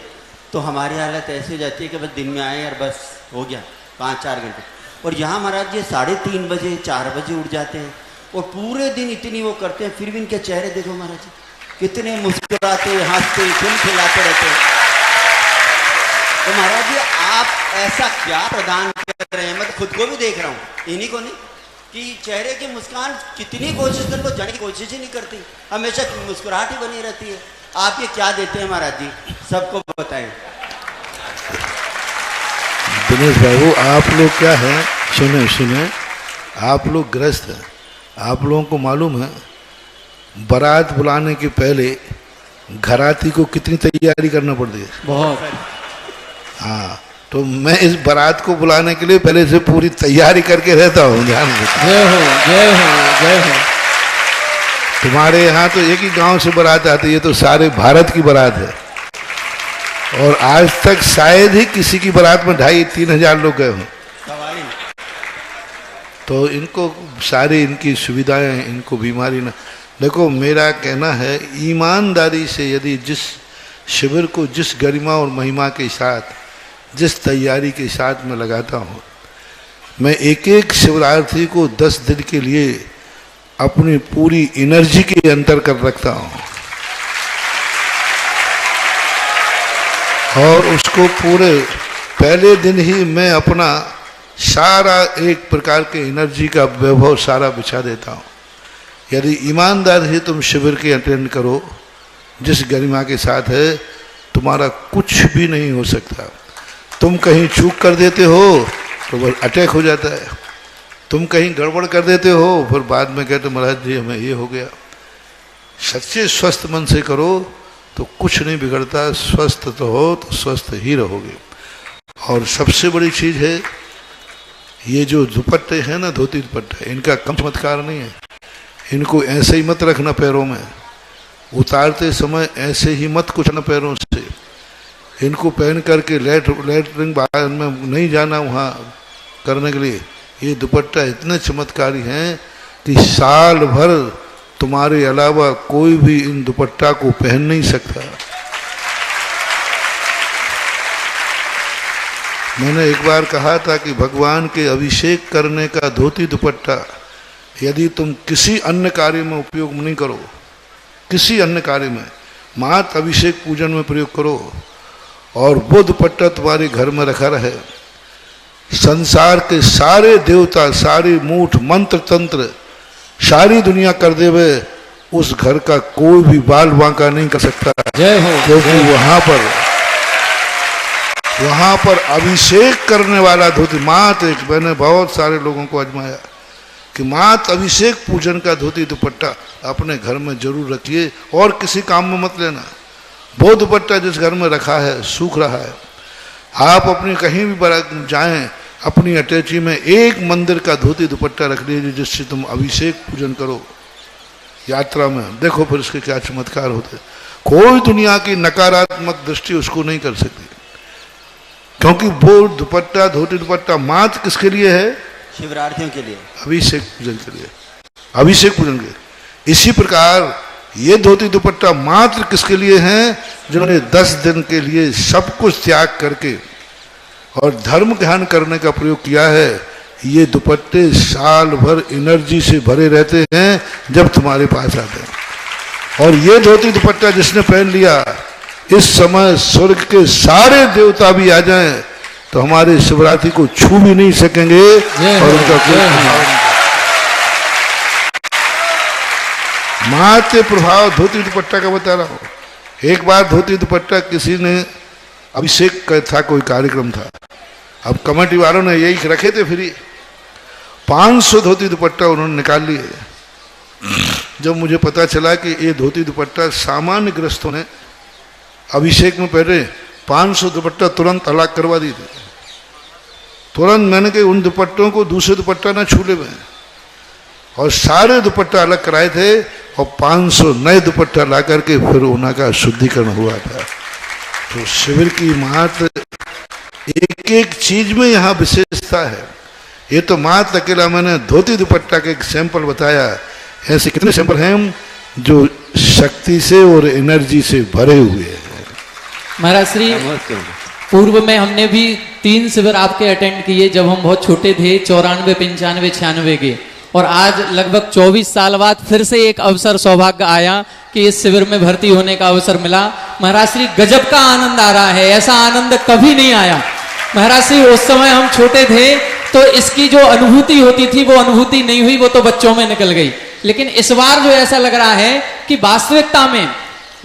तो हमारी हालत ऐसी हो जाती है कि बस दिन में आए और बस हो गया 5-4 घंटे। और यहाँ महाराज जी 3:30 बजे 4 बजे उठ जाते हैं और पूरे दिन इतनी वो करते हैं, फिर भी इनके चेहरे देखो महाराज जी, कितने मुस्कुराते हंसते खिलखिलाते रहते हैं। तो महाराज जी आप ऐसा क्या प्रदान कर रहे हैं? मैं तो खुद को भी देख रहा हूँ, इन्हीं को नहीं, कि चेहरे की मुस्कान कितनी कोशिश कर लो जाने की कोशिश ही नहीं करती, हमेशा मुस्कुराहट ही बनी रहती है। आप ये क्या देते हैं महाराज जी, सबको बताएं। दिनेश बाबू आप लोग क्या है, सुने, आप लोग ग्रस्त हैं। आप लोगों को मालूम है बारात बुलाने के पहले घराती को कितनी तैयारी करना पड़ती है? बहुत। हाँ, तो मैं इस बारात को बुलाने के लिए पहले से पूरी तैयारी करके रहता हूँ। ध्यान रखो। जय हो जय हो जय हो। तुम्हारे यहाँ तो एक ही गांव से बारात आती है, ये तो सारे भारत की बारात है। और आज तक शायद ही किसी की बारात में 2,500-3 हजार लोग गए हों। तो इनको सारी इनकी सुविधाएं, इनको बीमारी ना। देखो मेरा कहना है ईमानदारी से यदि जिस शिविर को जिस गरिमा और महिमा के साथ, जिस तैयारी के साथ मैं लगाता हूँ, मैं एक एक शिवरार्थी को 10 दिन के लिए अपनी पूरी एनर्जी के अंतर कर रखता हूँ और उसको पूरे पहले दिन ही मैं अपना सारा एक प्रकार के एनर्जी का वैभव सारा बिछा देता हूँ। यदि ईमानदार ही तुम शिविर के अटेंड करो जिस गरिमा के साथ है, तुम्हारा कुछ भी नहीं हो सकता। तुम कहीं चूक कर देते हो तो बस अटैक हो जाता है, तुम कहीं गड़बड़ कर देते हो फिर बाद में कहते महाराज जी हमें ये हो गया। सच्चे स्वस्थ मन से करो तो कुछ नहीं बिगड़ता, स्वस्थ तो हो तो स्वस्थ ही रहोगे। और सबसे बड़ी चीज़ है ये जो दुपट्टे हैं ना, धोती दुपट्टे, इनका कम चमत्कार नहीं है। इनको ऐसे ही मत रखना पैरों में, उतारते समय ऐसे ही मत कुचलना पैरों से। इनको पहन करके लेटरिन बाहर में नहीं जाना वहाँ करने के लिए। ये दुपट्टा इतने चमत्कारी हैं कि साल भर तुम्हारे अलावा कोई भी इन दुपट्टा को पहन नहीं सकता। मैंने एक बार कहा था कि भगवान के अभिषेक करने का धोती दुपट्टा यदि तुम किसी अन्य कार्य में उपयोग नहीं करो, किसी अन्य कार्य में, मात्र अभिषेक पूजन में प्रयोग करो और वो दुपट्टा तुम्हारे घर में रखा रहे, संसार के सारे देवता, सारी मूठ मंत्र तंत्र, सारी दुनिया कर देवे, उस घर का कोई भी बाल बांका नहीं कर सकता। जय हो। क्योंकि वहां पर अभिषेक करने वाला धोती मात्र एक, मैंने बहुत सारे लोगों को आजमाया कि मात्र अभिषेक पूजन का धोती दुपट्टा अपने घर में जरूर रखिए और किसी काम में मत लेना। वो दुपट्टा जिस घर में रखा है सूख रहा है, आप अपनी कहीं भी जाएं, अपनी अटैची में एक मंदिर का धोती दुपट्टा रख लीजिए जिससे तुम अभिषेक पूजन करो यात्रा में। देखो फिर इसके क्या चमत्कार होते। कोई दुनिया की नकारात्मक दृष्टि उसको नहीं कर सकती, क्योंकि वो दुपट्टा, धोती दुपट्टा मात्र किसके लिए है? शिवरार्थियों के लिए, अभिषेक पूजन के लिए, अभिषेक पूजन के। इसी प्रकार ये धोती दुपट्टा मात्र किसके लिए हैं? जिन्होंने 10 दिन के लिए सब कुछ त्याग करके और धर्म ध्यान करने का प्रयोग किया है। ये दुपट्टे साल भर एनर्जी से भरे रहते हैं जब तुम्हारे पास आते हैं। और ये धोती दुपट्टा जिसने पहन लिया, इस समय स्वर्ग के सारे देवता भी आ जाएं तो हमारे शिवरात्रि को छू भी नहीं सकेंगे और उनका कोई मात्र प्रभाव धोती दुपट्टा का बता रहा हूँ। एक बार धोती दुपट्टा किसी ने अभिषेक का था, कोई कार्यक्रम था, अब कमेटी वालों ने यही रखे थे फ्री, 500 धोती दुपट्टा उन्होंने निकाल लिए। जब मुझे पता चला कि ये धोती दुपट्टा सामान्य ग्रस्तों ने अभिषेक में पहले 500 दुपट्टा तुरंत अलग करवा दी थी। तुरंत मैंने कहा उन दुपट्टों को दूसरे दुपट्टा ना छूले में, और सारे दुपट्टा अलग कराए थे और 500 नए दुपट्टा ला करके फिर उनका शुद्धिकरण हुआ था। तो शिविर की मात्र एक एक चीज में यहाँ विशेषता है। ये तो मात्र अकेला मैंने धोती दुपट्टा के एक सैंपल बताया, ऐसे कितने सैंपल हैं जो शक्ति से और एनर्जी से भरे हुए हैं। महाराज श्री, पूर्व में हमने भी 3 शिविर आपके अटेंड किए जब हम बहुत छोटे थे, 94, 95, 96 के, और आज लगभग 24 साल बाद फिर से एक अवसर सौभाग्य आया कि इस शिविर में भर्ती होने का अवसर मिला। महाराज श्री, गजब का आनंद आ रहा है, ऐसा आनंद कभी नहीं आया। महाराज श्री, उस समय हम छोटे थे तो इसकी जो अनुभूति होती थी वो अनुभूति नहीं हुई, वो तो बच्चों में निकल गई। लेकिन इस बार जो ऐसा लग रहा है कि वास्तविकता में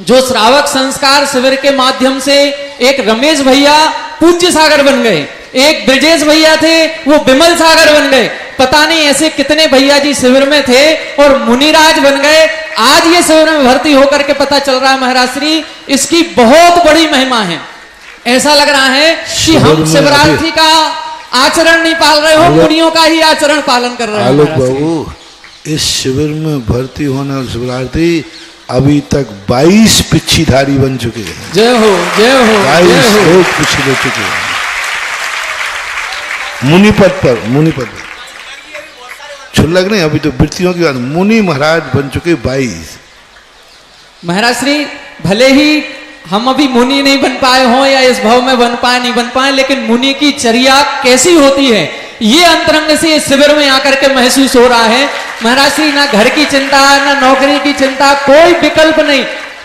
जो श्रावक संस्कार शिविर के माध्यम से एक रमेश भैया पूज्य सागर बन गए, एक ब्रजेश भैया थे वो विमल सागर बन गए, पता नहीं ऐसे कितने भैया जी शिविर में थे और मुनिराज बन गए। आज ये शिविर में भर्ती होकर के पता चल रहा है महाराज श्री, इसकी बहुत बड़ी महिमा है। ऐसा लग रहा है कि हम शिवरात्रि का आचरण नहीं पाल रहे हो, मुनियों का ही आचरण पालन कर रहे हो। आलोक बाबू, इस शिविर में भर्ती होने और शिवरात्रि अभी तक 22 पिछीधारी बन चुके हैं। जय हो, जय हो, 22 लोग पिछले चुके हैं मुनिपद पर छुल्लक नहीं, अभी तो वृत्तियों की बात, मुनि महाराज बन चुके 22। महाराज श्री, भले ही हम अभी मुनि नहीं बन पाए हों या इस भाव में बन पाए नहीं बन पाए, लेकिन मुनि की चर्या कैसी होती है ये अंतरंग से इस शिविर में आकर के महसूस हो रहा है। महाराज श्री, ना घर की चिंता, ना नौकरी की चिंता, कोई विकल्प नहीं।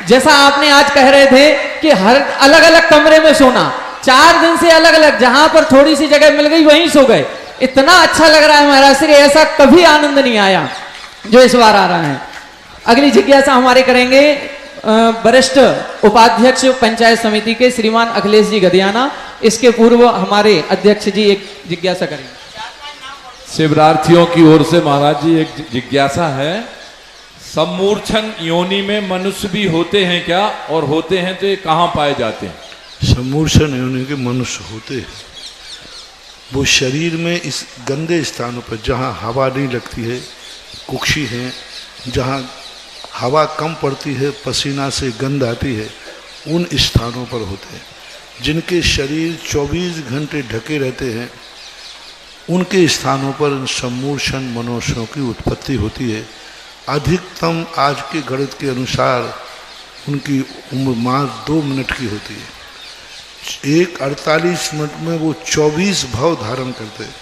जैसा आपने आज कह रहे थे कि हर अलग अलग कमरे में सोना, 4 दिन से अलग अलग, जहां पर थोड़ी सी जगह मिल गई वहीं सो गए। इतना अच्छा लग रहा है महाराज श्री, ऐसा कभी आनंद नहीं आया जो इस बार आ रहा है। अगली जिज्ञासा हमारे करेंगे वरिष्ठ उपाध्यक्ष पंचायत समिति के श्रीमान अखिलेश जी गदियाना। इसके पूर्व हमारे अध्यक्ष जी एक जिज्ञासा करेंगे। शिवरार्थियों की ओर से महाराज जी एक जिज्ञासा है, सम्मूर्छन योनि में मनुष्य भी होते हैं क्या, और होते हैं तो ये कहाँ पाए जाते हैं? सम्मूर्छन योनि के मनुष्य होते हैं, वो शरीर में इस गंदे स्थानों पर जहाँ हवा नहीं लगती है, कुक्षी हैं, जहाँ हवा कम पड़ती है, पसीना से गंध आती है, उन स्थानों पर होते हैं। जिनके शरीर 24 घंटे ढके रहते हैं उनके स्थानों पर सम्मूर्छन मनुष्यों की उत्पत्ति होती है। अधिकतम आज के गणित के अनुसार उनकी उम्र मात्र 2 मिनट की होती है। एक 48 मिनट में वो 24 भाव धारण करते हैं,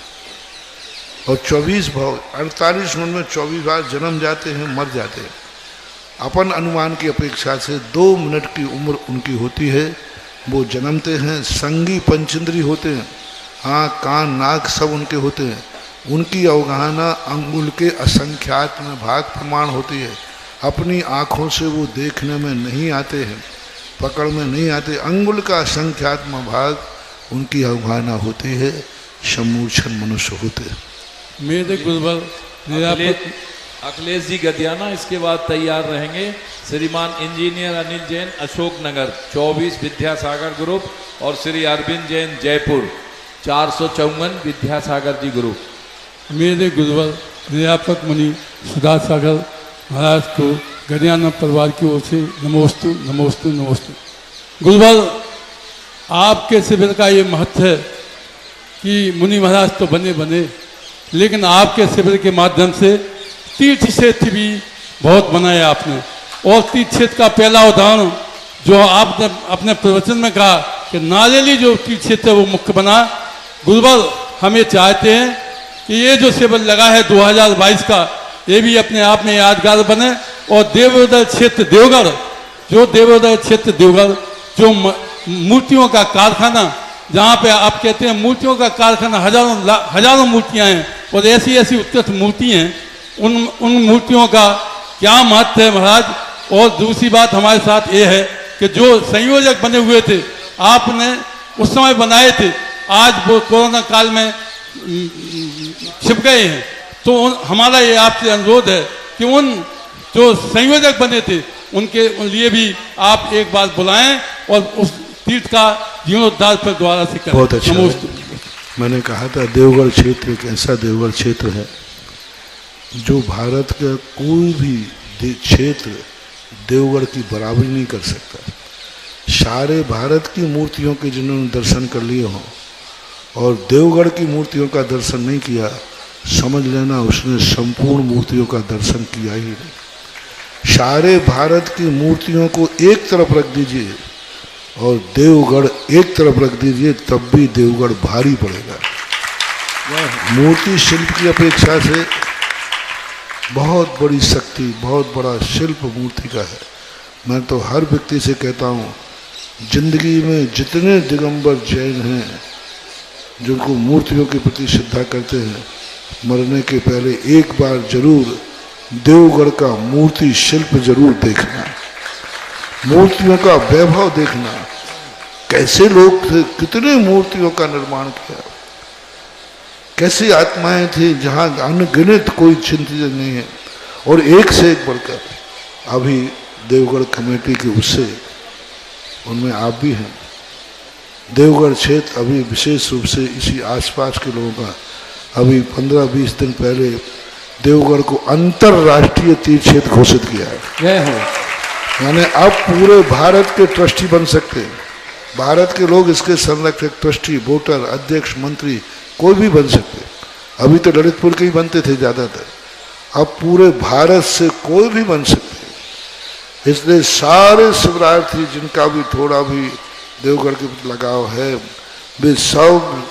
और 24 भाव 48 मिनट में 24 बार जन्म जाते हैं, मर जाते हैं। अपन अनुमान की अपेक्षा से 2 मिनट की उम्र उनकी होती है। वो जन्मते हैं, संगी पंचेंद्री होते हैं, आँख कान नाक सब उनके होते हैं। उनकी अवगाहना अंगुल के असंख्यात्म भाग प्रमाण होती है। अपनी आँखों से वो देखने में नहीं आते हैं, पकड़ में नहीं आते, अंगुल का असंख्यात्म भाग उनकी अवगाहना होती है। सम्मूर्छन मनुष्य होते हैं। मेरे गुरुवर अखिलेश जी गदियाना, इसके बाद तैयार रहेंगे श्रीमान इंजीनियर अनिल जैन अशोक नगर 24 विद्यासागर ग्रुप, और श्री अरविंद जैन जयपुर 454 विद्यासागर जी ग्रुप। मेरे गुरुवर अध्यापक मुनि सुधा सागर महाराज को गदियाना परिवार की ओर से नमोस्तु नमोस्तु नमोस्तु। गुरुवर, आपके शिविर का ये महत्व है कि मुनि महाराज तो बने बने, लेकिन आपके शिविर के माध्यम से तीर्थ क्षेत्र भी बहुत बनाया आपने। और तीर्थ क्षेत्र का पहला उदाहरण जो आपने अपने प्रवचन में कहा कि नारेली जो तीर्थ क्षेत्र है वो मुख्य बना। गुरुवर, हम ये चाहते हैं कि ये जो शिविर लगा है 2022 का, ये भी अपने आप में यादगार बने। और देवोदय क्षेत्र देवगढ़, जो देवोदय क्षेत्र देवगढ़ जो मूर्तियों का कारखाना, जहाँ पे आप कहते हैं मूर्तियों का कारखाना, हजारों मूर्तियाँ हैं और ऐसी ऐसी उत्कृष्ट मूर्ति हैं, उन मूर्तियों का क्या महत्व है महाराज। और दूसरी बात हमारे साथ ये है कि जो संयोजक बने हुए थे आपने उस समय बनाए थे, आज वो कोरोना काल में छिप गए हैं। तो हमारा ये आपसे अनुरोध है कि उन जो संयोजक बने थे उनके लिए भी आप एक बार बुलाएं और उस तीर्थ का जीर्णोद्धार पर द्वारा से करें। बहुत अच्छा। मैंने कहा था देवगढ़ क्षेत्र एक ऐसा देवगढ़ क्षेत्र है जो भारत का कोई भी क्षेत्र देवगढ़ की बराबरी नहीं कर सकता। सारे भारत की मूर्तियों के जिन्होंने दर्शन कर लिए हों और देवगढ़ की मूर्तियों का दर्शन नहीं किया, समझ लेना उसने संपूर्ण मूर्तियों का दर्शन किया ही नहीं। सारे भारत की मूर्तियों को एक तरफ रख दीजिए और देवगढ़ एक तरफ रख दीजिए, तब भी देवगढ़ भारी पड़ेगा। मूर्ति शिल्प की अपेक्षा से बहुत बड़ी शक्ति, बहुत बड़ा शिल्प मूर्ति का है। मैं तो हर व्यक्ति से कहता हूँ, जिंदगी में जितने दिगंबर जैन हैं जिनको मूर्तियों के प्रति श्रद्धा करते हैं, मरने के पहले एक बार जरूर देवगढ़ का मूर्ति शिल्प जरूर देखना, मूर्तियों का वैभव देखना, कैसे लोग थे, कितने मूर्तियों का निर्माण किया, कैसी आत्माएं थी जहां अनगिनत कोई चिंतित नहीं है, और एक से एक बढ़कर। अभी देवगढ़ कमेटी के उससे उनमें आप भी हैं। देवगढ़ क्षेत्र अभी विशेष रूप से इसी आसपास के लोगों का, अभी 15-20 दिन पहले देवगढ़ को अंतरराष्ट्रीय तीर्थ क्षेत्र घोषित किया है। जय हो। यानी अब पूरे भारत के ट्रस्टी बन सकते हैं, भारत के लोग इसके संरक्षक, ट्रस्टी, वोटर, अध्यक्ष, मंत्री कोई भी बन सकते। अभी तो ललितपुर के ही बनते थे ज़्यादातर, अब पूरे भारत से कोई भी बन सकते। इसलिए सारे शिवरार्थी जिनका भी थोड़ा भी देवगढ़ के प्रति लगाव है, वे सब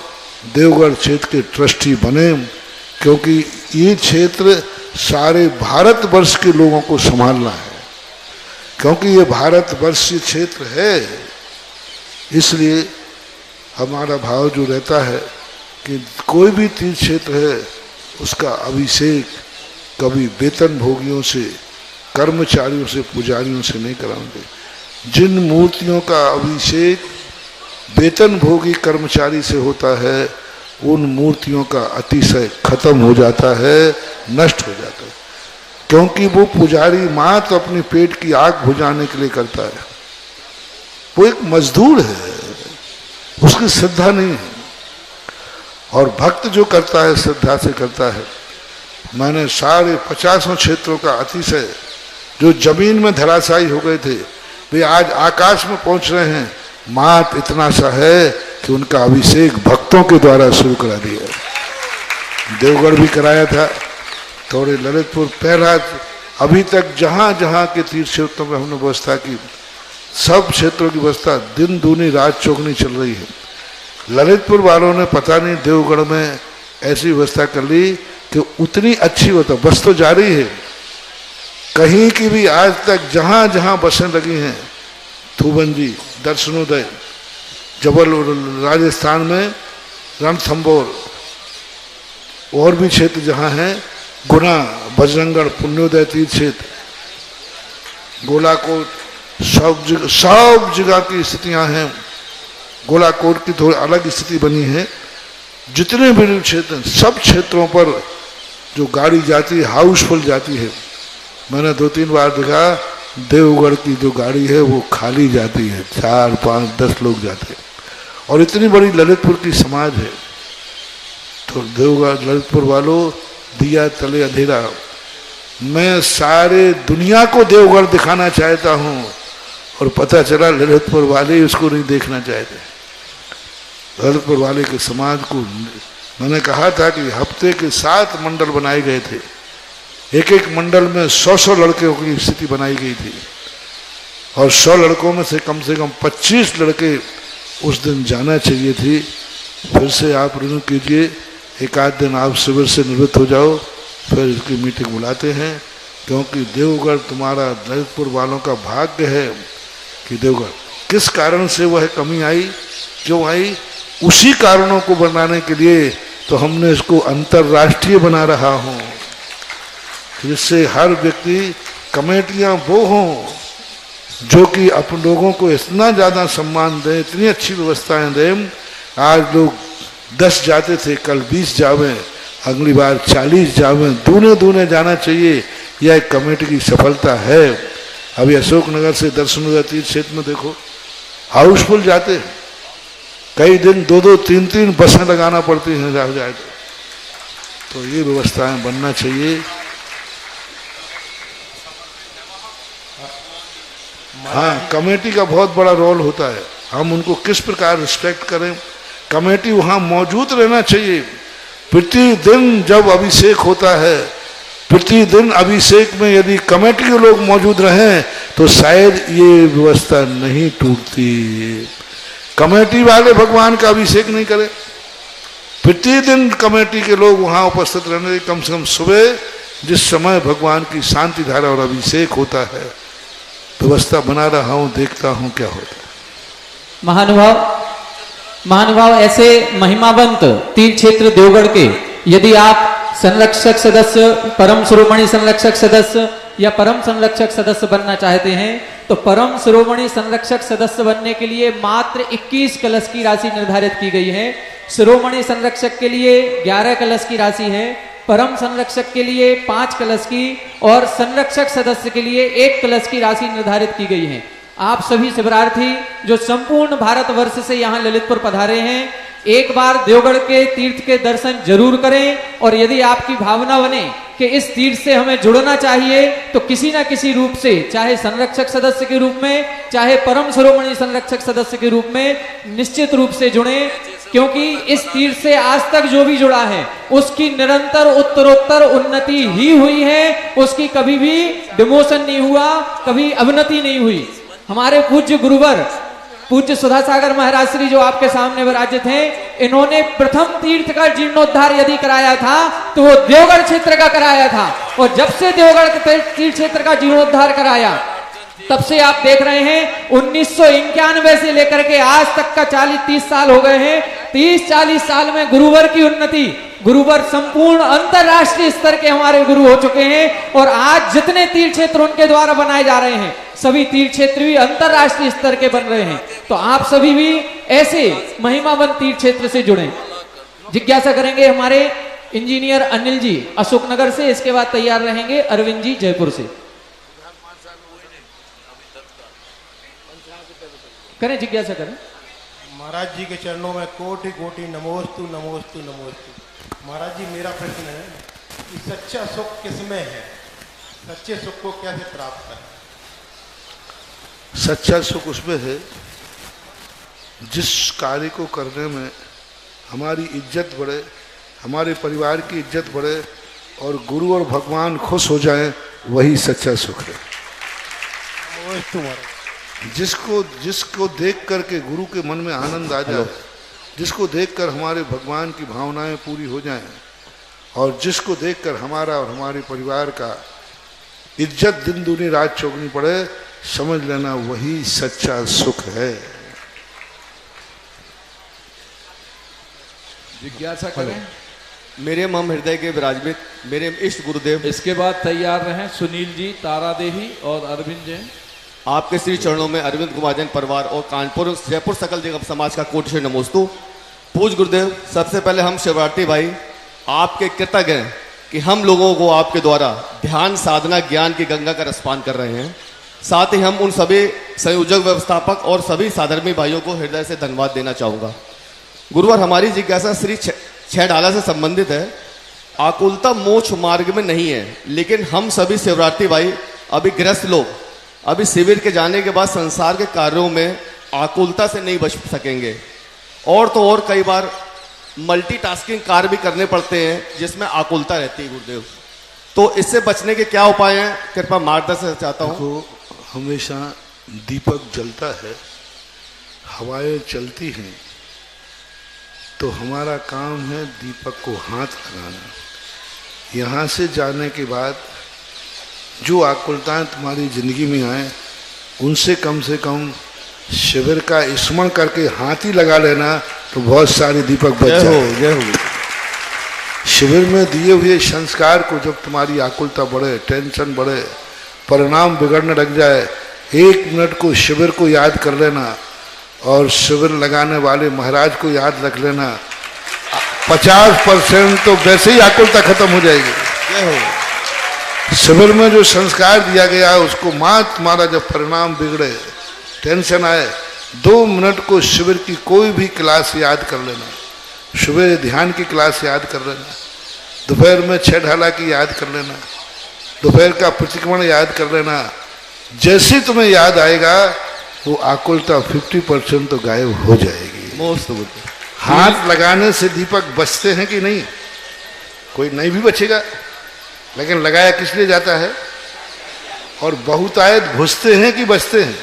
देवगढ़ क्षेत्र के ट्रस्टी बने, क्योंकि ये क्षेत्र सारे भारतवर्ष के लोगों को संभालना है, क्योंकि ये भारतवर्षीय क्षेत्र है। इसलिए हमारा भाव जो रहता है कि कोई भी तीर्थ क्षेत्र है उसका अभिषेक कभी वेतन भोगियों से, कर्मचारियों से, पुजारियों से नहीं कराएंगे। जिन मूर्तियों का अभिषेक वेतन भोगी कर्मचारी से होता है, उन मूर्तियों का अतिशय खत्म हो जाता है, नष्ट हो जाता है, क्योंकि वो पुजारी मात्र अपने पेट की आग बुझाने के लिए करता है, वो एक मजदूर है, उसकी श्रद्धा नहीं है। और भक्त जो करता है श्रद्धा से करता है। मैंने सारे 50 क्षेत्रों का अतिशय जो जमीन में धराशायी हो गए थे, वे आज आकाश में पहुंच रहे हैं, मात्र इतना सा है कि उनका अभिषेक भक्तों के द्वारा शुरू करा दिया। देवगढ़ भी कराया था, थोड़े ललितपुर पहला। अभी तक जहाँ जहाँ के तीर्थ क्षेत्रों में हमने व्यवस्था की, सब क्षेत्रों की व्यवस्था दिन दूनी रात चौगनी चल रही है। ललितपुर वालों ने पता नहीं देवगढ़ में ऐसी व्यवस्था कर ली कि उतनी अच्छी होता, बस तो जारी है। कहीं की भी आज तक जहाँ जहाँ बसें लगी हैं, थूबंजी, दर्शनोदय, जबलपुर राजस्थान में रणथंबोर, और भी क्षेत्र जहाँ हैं, गुना, बजरंगगढ़, पुण्योदय तीर्थ क्षेत्र, गोलाकोट, सब जगह की स्थितियाँ हैं। गोलाकोट की थोड़ी अलग स्थिति बनी है। जितने भी क्षेत्र, सब क्षेत्रों पर जो गाड़ी जाती है हाउसफुल जाती है। मैंने 2-3 बार देखा, देवगढ़ की जो गाड़ी है वो खाली जाती है, 4, 5, 10 लोग जाते हैं। और इतनी बड़ी ललितपुर की समाज है, तो देवगढ़ ललितपुर वालों, दिया तले अंधेरा। मैं सारे दुनिया को देवगढ़ दिखाना चाहता हूँ, और पता चला ललितपुर वाले उसको नहीं देखना चाहते। ललितपुर वाले के समाज को मैंने कहा था कि हफ्ते के 7 मंडल बनाए गए थे, एक एक मंडल में 100 लड़कों की स्थिति बनाई गई थी, और 100 लड़कों में से कम 25 लड़के उस दिन जाना चाहिए थी। फिर से आप रिन्यू कीजिए, एक आध दिन आप शिविर से निवृत्त हो जाओ, फिर इसकी मीटिंग बुलाते हैं, क्योंकि देवगढ़ तुम्हारा ललितपुर वालों का भाग्य है कि देवगढ़ किस कारण से वह कमी आई, क्यों आई, उसी कारणों को बनाने के लिए तो हमने इसको अंतर्राष्ट्रीय बना रहा हूँ, जिससे हर व्यक्ति, कमेटियाँ वो हों जो कि अपने लोगों को इतना ज़्यादा सम्मान दें, इतनी अच्छी व्यवस्थाएं दें। आज लोग 10 जाते थे, कल 20 जावें, अगली बार 40 जावें, दूने दूने जाना चाहिए। यह एक कमेटी की सफलता है। अभी अशोकनगर से दर्शनोदय तीर्थ क्षेत्र में देखो, हाउसफुल जाते हैं, कई दिन 2-2, 3-3 बसें लगाना पड़ती हैं जाए तो ये व्यवस्थाएं बनना चाहिए। हाँ, कमेटी का बहुत बड़ा रोल होता है, हम उनको किस प्रकार रिस्पेक्ट करें। कमेटी वहाँ मौजूद रहना चाहिए। प्रतिदिन जब अभिषेक होता है प्रतिदिन अभिषेक में यदि कमेटी के लोग मौजूद रहें तो शायद ये व्यवस्था नहीं टूटती। कमेटी वाले भगवान का अभिषेक नहीं करें, प्रतिदिन कमेटी के लोग वहां उपस्थित रहने, कम से कम सुबह जिस समय भगवान की शांति धारा और अभिषेक होता है, व्यवस्था बना रहा हूं, देखता हूं क्या होता है। महानुभाव ऐसे महिमावंत तीर्थ क्षेत्र देवगढ़ के यदि आप संरक्षक सदस्य, परम शिरोमणि संरक्षक सदस्य या परम संरक्षक सदस्य बनना चाहते हैं तो परम शिरोमणि संरक्षक सदस्य बनने के लिए मात्र 21 कलश की राशि निर्धारित की गई है। शिरोमणि संरक्षक के लिए 11 कलश की राशि है, परम संरक्षक के लिए 5 कलश की और संरक्षक सदस्य के लिए 1 कलश की राशि निर्धारित की गई है। आप सभी शिवरार्थी जो संपूर्ण भारतवर्ष से यहाँ ललितपुर पधारे हैं, एक बार देवगढ़ के तीर्थ के दर्शन जरूर करें और यदि आपकी भावना बने कि इस तीर्थ से हमें जुड़ना चाहिए तो किसी ना किसी रूप से, चाहे संरक्षक सदस्य के रूप में, चाहे परम शिरोमणि संरक्षक सदस्य के रूप में निश्चित रूप से जुड़ें, क्योंकि इस तीर्थ से आज तक जो भी जुड़ा है उसकी निरंतर उत्तरोत्तर उन्नति ही हुई है, उसकी कभी भी डिमोशन नहीं हुआ, कभी अवनति नहीं हुई। हमारे पूज्य गुरुवर पूज्य सुधासागर महाराज श्री जो आपके सामने विराजित हैं, इन्होंने प्रथम तीर्थ का जीर्णोद्धार यदि कराया था तो वो देवगढ़ क्षेत्र का कराया था, और जब से देवगढ़ के तीर्थ क्षेत्र का जीर्णोद्धार कराया तब से आप देख रहे हैं 1991 से लेकर के आज तक का 40-30 साल हो गए हैं। 30-40 साल में गुरुवर की उन्नति, गुरुवर संपूर्ण अंतरराष्ट्रीय स्तर के हमारे गुरु हो चुके हैं और आज जितने तीर्थ क्षेत्र उनके द्वारा बनाए जा रहे हैं सभी तीर्थ क्षेत्र भी अंतरराष्ट्रीय स्तर के बन रहे हैं। तो आप सभी भी ऐसे महिमावंत तीर्थ क्षेत्र से जुड़े। जिज्ञासा करेंगे हमारे इंजीनियर अनिल जी अशोकनगर से, इसके बाद तैयार रहेंगे अरविंद जी जयपुर से। करें, जिज्ञासा करें। महाराज जी के चरणों में कोटि कोटि नमोस्तु नमोस्तु नमोस्तु। महाराज जी, मेरा प्रश्न है कि सच्चा सुख किसमें है? सच्चे सुख को कैसे प्राप्त करें? सच्चा सुख उसमें है जिस कार्य को करने में हमारी इज्जत बढ़े, हमारे परिवार की इज्जत बढ़े और गुरु और भगवान खुश हो जाएं, वही सच्चा सुख है। जिसको देख करके गुरु के मन में आनंद आ जाए, जिसको देखकर हमारे भगवान की भावनाएं पूरी हो जाएं और जिसको देखकर हमारा और हमारे परिवार का इज्जत दिन दूनी रात चौगनी पड़े, समझ लेना वही सच्चा सुख है। जिज्ञासा करें। मेरे मम हृदय के विराजमित मेरे इष्ट गुरुदेव। इसके बाद तैयार रहें सुनील जी, तारा देवी और अरविंद जैन। आपके श्री चरणों में अरविंद कुमार जैन परिवार और कानपुर जयपुर सकल जगत समाज का कोटि से नमोस्तु। पूज गुरुदेव, सबसे पहले हम शिवरार्थी भाई आपके कृतज्ञ हैं कि हम लोगों को आपके द्वारा ध्यान साधना ज्ञान की गंगा का रसपान कर रहे हैं। साथ ही हम उन सभी संयोजक व्यवस्थापक और सभी साधर्मी भाइयों को हृदय से धन्यवाद देना चाहूँगा। गुरुवर, हमारी जिज्ञासा श्री छह डाला से संबंधित है। आकुलता मोक्ष मार्ग में नहीं है, लेकिन हम सभी शिवरार्थी भाई अभी गृहस्थ लोग अभी शिविर के जाने के बाद संसार के कार्यों में आकुलता से नहीं बच सकेंगे, और तो और कई बार मल्टीटास्किंग कार्य भी करने पड़ते हैं जिसमें आकुलता रहती है गुरुदेव। तो इससे बचने के क्या उपाय हैं, कृपया मार्गदर्शन चाहता हूँ। हमेशा दीपक जलता है, हवाएं चलती हैं, तो हमारा काम है दीपक को हाथ लगाना। यहाँ से जाने के बाद जो आकुलताएं तुम्हारी जिंदगी में आए उनसे कम शिविर का स्मरण करके हाथ ही लगा लेना, तो बहुत सारे दीपक बच जाए। शिविर में दिए हुए संस्कार को जब तुम्हारी आकुलता बढ़े, टेंशन बढ़े, परिणाम बिगड़ने लग जाए, 1 मिनट को शिविर को याद कर लेना और शिविर लगाने वाले महाराज को याद रख लेना, 50% तो वैसे ही आकुलता खत्म हो जाएगी। शिविर में जो संस्कार दिया गया है उसको मात तुम्हारा जब परिणाम बिगड़े, टेंशन आए, 2 मिनट को शिविर की कोई भी क्लास याद कर लेना, सुबह ध्यान की क्लास याद कर लेना, दोपहर में 6 ढाला की याद कर लेना, दोपहर का प्रतिक्रमण याद कर लेना। जैसे तुम्हें याद आएगा वो आकुलता 50% तो गायब हो जाएगी। हाथ लगाने से दीपक बचते हैं कि नहीं? कोई नहीं भी बचेगा। लेकिन लगाया किस लिए जाता है? और बहुतायत घुसते हैं कि बचते हैं?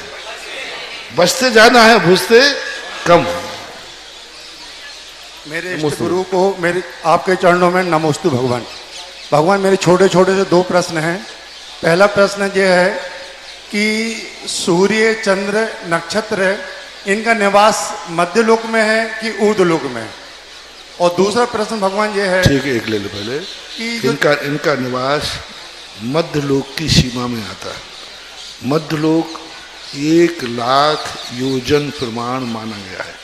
बचते जाना है, घुसते कम। मेरे इष्ट गुरु को मेरे आपके चरणों में नमोस्तु भगवान। भगवान, मेरे छोटे छोटे से 2 प्रश्न हैं। पहला प्रश्न ये है कि सूर्य, चंद्र, नक्षत्र, इनका निवास मध्य लोक में है कि ऊर्ध्व लोक में है? और दूसरा प्रश्न भगवान ये है, ठीक है, एक ले लो पहले कि इनका निवास मध्य लोक की सीमा में आता है। मध्य लोक 1,00,000 योजन प्रमाण माना गया है।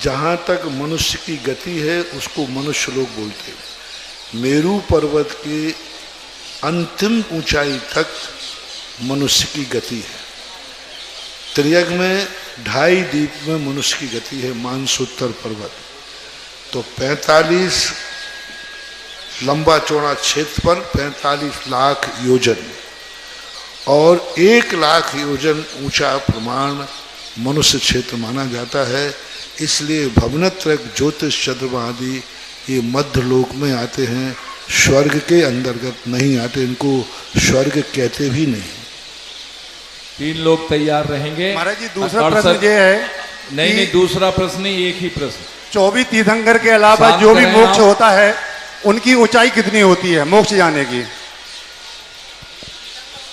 जहाँ तक मनुष्य की गति है उसको मनुष्य लोक बोलते हैं। मेरू पर्वत के अंतिम ऊंचाई तक मनुष्य की गति है। त्रियग में 2.5 द्वीप में मनुष्य की गति है, मानसोत्तर पर्वत। तो 45 लंबा चौड़ा क्षेत्रफल, 45 लाख योजन और 1,00,000 योजन ऊंचा प्रमाण मनुष्य क्षेत्र माना जाता है। इसलिए भवनत्रक, ज्योतिष, चंद्रमा आदि ये मध्य लोक में आते हैं, स्वर्ग के अंतर्गत नहीं आते। इनको स्वर्ग कहते भी नहीं। 3 लोग तैयार रहेंगे। महाराज जी, दूसरा प्रश्न ये है, नहीं, दूसरा प्रश्न नहीं, एक ही प्रश्न। 24 तीर्थंकर के अलावा जो भी मोक्ष होता है उनकी ऊंचाई कितनी होती है मोक्ष जाने की?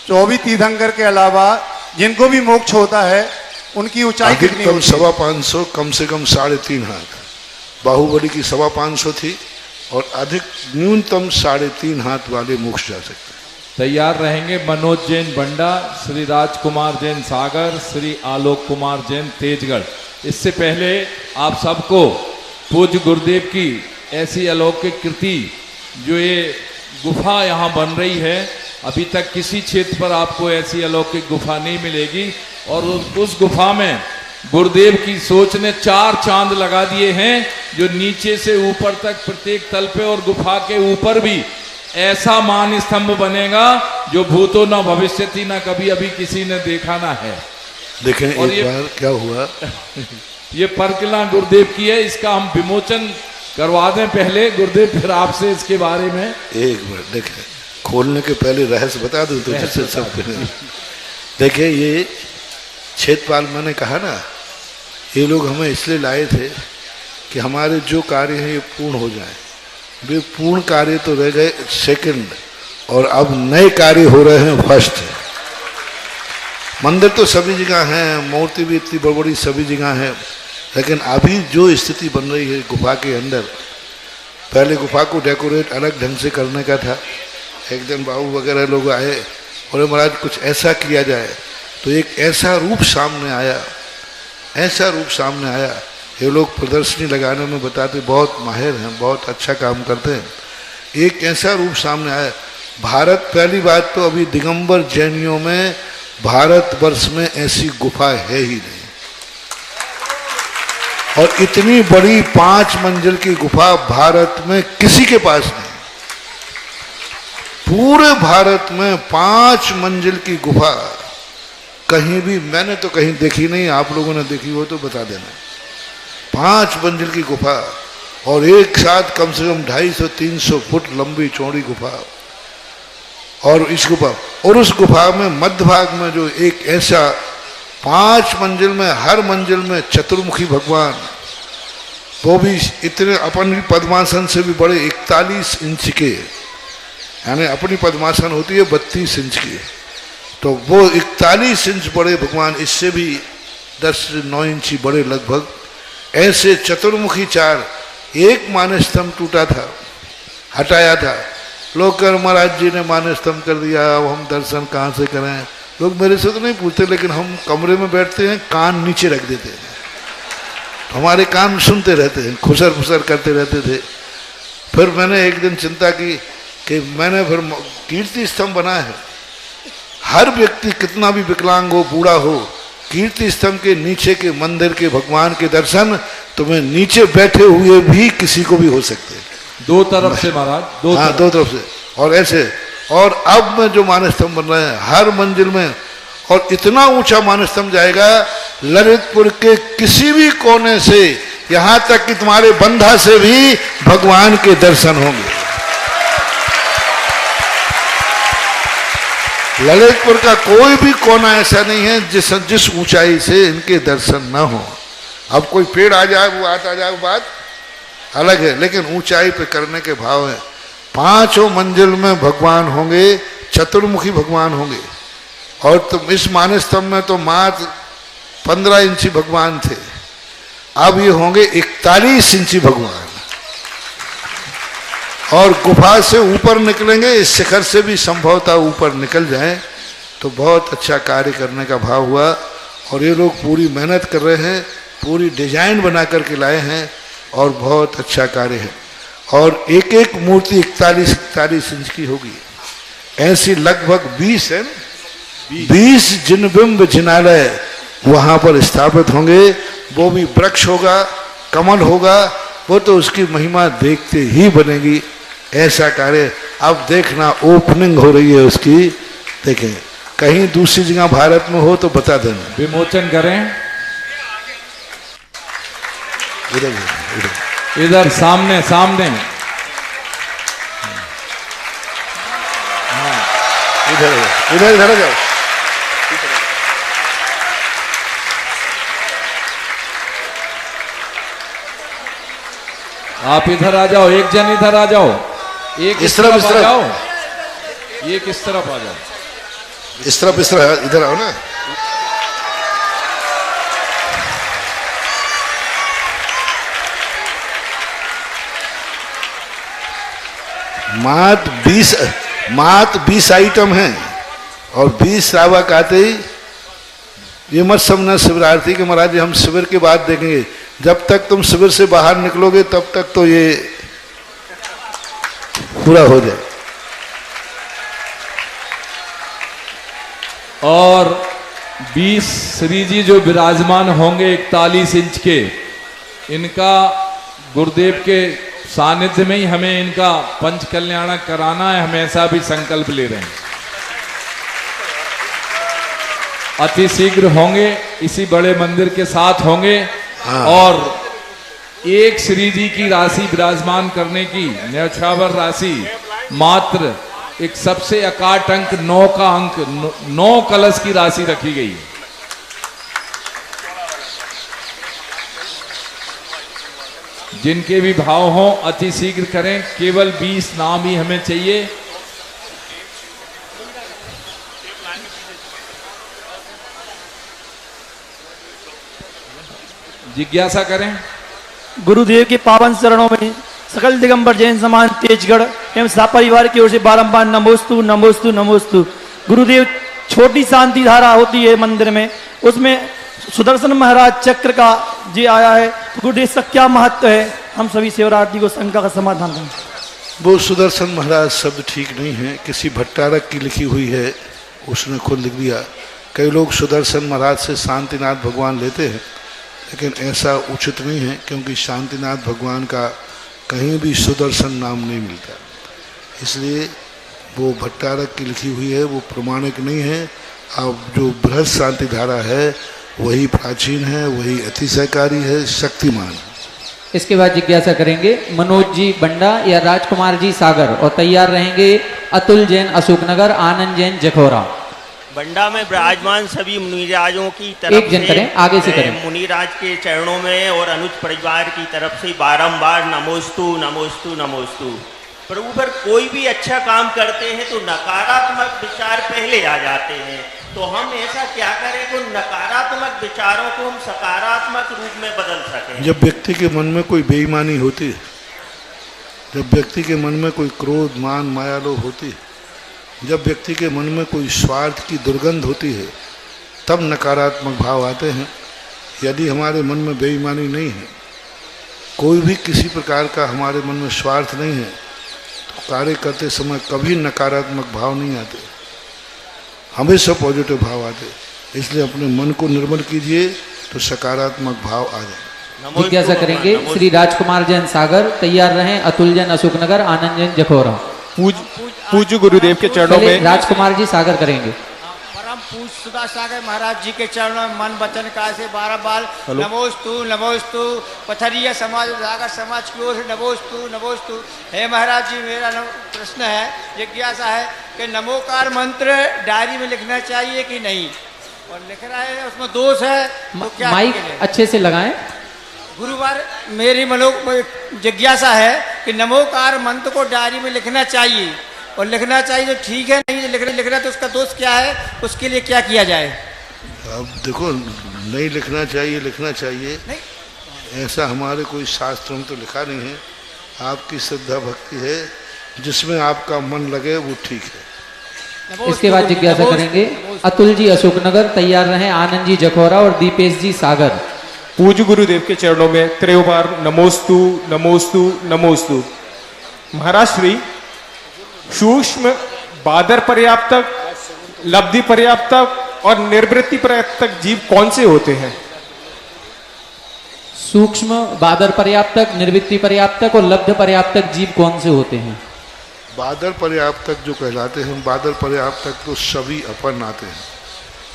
24 तीर्थंकर के अलावा जिनको भी मोक्ष होता है उनकी ऊंचाई कितनी होती है? 550, कम से कम 3.5 हाथ। बाहुबली की 550 थी और अधिक न्यूनतम 3.5 हाथ वाले मोक्ष जा सकते। तैयार रहेंगे मनोज जैन बंडा, श्री राजकुमार जैन सागर, श्री आलोक कुमार जैन तेजगढ़। इससे पहले आप सबको पूज्य गुरुदेव की ऐसी अलौकिक कृति, जो ये गुफा यहाँ बन रही है, अभी तक किसी क्षेत्र पर आपको ऐसी अलौकिक गुफा नहीं मिलेगी। और उस गुफा में गुरुदेव की सोच ने 4 चांद लगा दिए हैं, जो नीचे से ऊपर तक प्रत्येक तल पे और गुफा के ऊपर भी ऐसा मान स्तंभ बनेगा जो भूतो न भविष्यति न कभी अभी किसी ने देखा ना है। देखें एक बार क्या हुआ। ये परकिला गुरुदेव की है, इसका हम विमोचन करवा दें पहले गुरुदेव, फिर आपसे इसके बारे में एक बार देखें। खोलने के पहले रहस्य बता दूं तो जिससे सब देखिए, ये क्षेत्रपाल मैंने कहा ना, ये लोग हमें इसलिए लाए थे कि हमारे जो कार्य हैं ये पूर्ण हो जाए। वे पूर्ण कार्य तो रह गए सेकंड, और अब नए कार्य हो रहे हैं फर्स्ट। मंदिर तो सभी जगह हैं, मूर्ति भी इतनी बड़ी बड़ी सभी जगह है, लेकिन अभी जो स्थिति बन रही है गुफा के अंदर, पहले गुफा को डेकोरेट अलग ढंग से करने का था। एक दिन बाबू वगैरह लोग आए, बोले महाराज कुछ ऐसा किया जाए, तो एक ऐसा रूप सामने आया, ऐसा रूप सामने आया। ये लोग प्रदर्शनी लगाने में बताते बहुत माहिर हैं, बहुत अच्छा काम करते हैं। एक ऐसा रूप सामने आया। भारत, पहली बात तो अभी दिगंबर जैनियों में भारतवर्ष में ऐसी गुफा है ही नहीं, और इतनी बड़ी 5 मंजिल की गुफा भारत में किसी के पास नहीं। पूरे भारत में 5 मंजिल की गुफा कहीं भी, मैंने तो कहीं देखी नहीं, आप लोगों ने देखी हो तो बता देना। 5 मंजिल की गुफा, और एक साथ कम से कम 250-300 फुट लंबी चौड़ी गुफा। और इस गुफा, और उस गुफा में मध्य भाग में जो एक ऐसा 5 मंजिल में, हर मंजिल में चतुर्मुखी भगवान, वो भी इतने अपनी पद्मासन से भी बड़े 41 इंच के, यानी अपनी पद्मासन होती है 32 इंच की, तो वो 41 इंच बड़े भगवान, इससे भी 10 से 9 इंच बड़े लगभग, ऐसे चतुर्मुखी 4। एक मान स्तंभ टूटा था, हटाया था। लोग कर महाराज जी ने मान स्तंभ कर दिया, अब हम दर्शन कहाँ से करें? लोग मेरे से तो नहीं पूछते, लेकिन हम कमरे में बैठते हैं, कान नीचे रख देते हैं, हमारे कान सुनते रहते हैं, खुसर फुसर करते रहते थे। फिर मैंने एक दिन चिंता की कि मैंने फिर कीर्ति स्तंभ बना है। हर व्यक्ति कितना भी विकलांग हो, बूढ़ा हो, कीर्ति स्तंभ के नीचे के मंदिर के भगवान के दर्शन तुम्हें नीचे बैठे हुए भी किसी को भी हो सकते हैं। 2 तरफ से महाराज, 2 तरफ से, और ऐसे। और अब में जो मान स्तंभ बन रहे हैं हर मंजिल में, और इतना ऊंचा मान स्तंभ जाएगा ललितपुर के किसी भी कोने से, यहां तक कि तुम्हारे बंधा से भी भगवान के दर्शन होंगे। ललितपुर का कोई भी कोना ऐसा नहीं है जिस ऊंचाई से इनके दर्शन न हो। अब कोई पेड़ आ जाए, वो आ जाए, वो बात अलग है, लेकिन ऊंचाई पे करने के भाव है। 5 मंजिल में भगवान होंगे, चतुर्मुखी भगवान होंगे। और तुम इस मानस स्तंभ में तो मात्र 15 इंची भगवान थे, अब ये होंगे 41 इंची भगवान। और गुफा से ऊपर निकलेंगे, इस शिखर से भी संभवतः ऊपर निकल जाएं, तो बहुत अच्छा कार्य करने का भाव हुआ। और ये लोग पूरी मेहनत कर रहे हैं, पूरी डिजाइन बना करके लाए हैं और बहुत अच्छा कार्य है। और एक एक मूर्ति 41 इंच की होगी। ऐसी लगभग 20 है, 20 जिनबिंब जिनालय वहां पर स्थापित होंगे। वो भी वृक्ष होगा, कमल होगा, वो तो उसकी महिमा देखते ही बनेगी। ऐसा कार्य अब देखना, ओपनिंग हो रही है उसकी। देखें कहीं दूसरी जगह भारत में हो तो बता देना। विमोचन करें। इधर सामने सामने, इधर इधर इधर जाओ। आप इधर आ जाओ, एक जन इधर आ जाओ, एक इस तरफ आ जाओ, एक इस तरफ आ जाओ, इस तरफ इधर आओ ना। मात्र 20 आइटम हैं और 20 श्रावक आते ही ये मत समझना शिवरात्रि के महाराज जी हम शिविर के बाद देखेंगे। जब तक तुम शिविर से बाहर निकलोगे तब तक तो ये पूरा हो जाए। और 20 श्री जी जो विराजमान होंगे 41 इंच के, इनका गुरुदेव के सानिध्य में ही हमें इनका पंच कल्याणक कराना है। हम ऐसा भी संकल्प ले रहे हैं। अति शीघ्र होंगे, इसी बड़े मंदिर के साथ होंगे। और एक श्री जी की राशि विराजमान करने की न्यौछावर राशि मात्र एक सबसे अकाट अंक 9 का अंक 9 कलश की राशि रखी गई है। जिनके भी भाव हों अति शीघ्र करें। केवल 20 नाम ही हमें चाहिए। जिज्ञासा करें। गुरुदेव के पावन चरणों में सकल दिगंबर जैन समाज तेजगढ़ एवं परिवार की ओर से बारंबार नमोस्तु नमोस्तु नमोस्तु। गुरुदेव छोटी शांति धारा होती है मंदिर में, उसमें सुदर्शन महाराज चक्र का जी आया है। तो गुरुदेव इसका क्या महत्व है? हम सभी शिवरात्रि को शंका का समाधान दें। वो सुदर्शन महाराज शब्द ठीक नहीं है, किसी भट्टारक की लिखी हुई है, उसने खुद लिख दिया। कई लोग सुदर्शन महाराज से शांतिनाथ भगवान लेते हैं, लेकिन ऐसा उचित नहीं है, क्योंकि शांतिनाथ भगवान का कहीं भी सुदर्शन नाम नहीं मिलता। इसलिए वो भट्टारक की लिखी हुई है, वो प्रमाणिक नहीं है। अब जो बृहद शांति धारा है वही प्राचीन है, वही अतिशयकारी है, शक्तिमान है। इसके बाद जिज्ञासा करेंगे मनोज जी बंडा या राजकुमार जी सागर, और तैयार रहेंगे अतुल जैन अशोकनगर, आनंद जैन जखौरा। बंडा में विराजमान सभी मुनिराजों की तरफ एक जन करें, आगे से करें। मुनिराज के चरणों में और अनुज परिवार की तरफ से बारंबार नमोस्तु नमोस्तु नमोस्तु। प्रभु पर कोई भी अच्छा काम करते हैं तो नकारात्मक विचार पहले आ जाते हैं, तो हम ऐसा क्या करें तो नकारात्मक विचारों को हम सकारात्मक रूप में बदल सकें। जब व्यक्ति के मन में कोई बेईमानी होती है, जब व्यक्ति के मन में कोई क्रोध मान माया लोभ होती है, जब व्यक्ति के मन में कोई स्वार्थ की दुर्गंध होती है, तब नकारात्मक भाव आते हैं। यदि हमारे मन में बेईमानी नहीं है, कोई भी किसी प्रकार का हमारे मन में स्वार्थ नहीं है, तो कार्य करते समय कभी नकारात्मक भाव नहीं आते, हमेशा पॉजिटिव भाव आते। इसलिए अपने मन को निर्मल कीजिए तो सकारात्मक भाव आ जाए। जिज्ञासा करेंगे श्री राजकुमार जैन सागर, तैयार रहें अतुल जैन अशोकनगर, आनंद जैन जखौरा। पूज्य गुरुदेव के चरणों में राजकुमार जी सागर करेंगे। परम पूज्य सुधा सागर महाराज जी के चरणों में मन वचन काल से बार नमोस्तु नमोस्तु। पथरिया समाज सागर समाज की ओर से नमोस्तु नमोस्तु। हे महाराज जी, मेरा प्रश्न है, जिज्ञासा है कि नमोकार मंत्र डायरी में लिखना चाहिए कि नहीं, और लिख रहा है उसमें दोष है तो क्या माइक करें? अच्छे से लगाएं। गुरुवार मेरी जिज्ञासा है कि नमोकार मंत्र को डायरी में लिखना चाहिए, और लिखना चाहिए तो ठीक है, नहीं लिख रहा तो उसका दोष क्या है, उसके लिए क्या किया जाए? अब देखो, नहीं लिखना चाहिए, लिखना चाहिए ऐसा हमारे कोई शास्त्र में तो लिखा नहीं है। आपकी श्रद्धा भक्ति है, जिसमें आपका मन लगे वो ठीक है। इसके बाद जिज्ञासा करेंगे अतुल जी अशोकनगर, तैयार रहें आनंद जी जखौरा और दीपेश जी सागर। पूज्य गुरुदेव के चरणों में त्रयोबार नमोस्तु नमोस्तु नमोस्तु। महाराज श्री, सूक्ष्म बादर पर्याप्तक, लब्धि पर्याप्तक और निर्वृत्ति पर्याप्तक जीव कौन से होते हैं? सूक्ष्म, बादर पर्याप्तक, निर्वृत्ति पर्याप्तक और लब्ध पर्याप्तक जीव कौन से होते हैं? बादर पर्याप्तक जो कहलाते हैं, बादर पर्याप्तक तो सभी अपन आते हैं।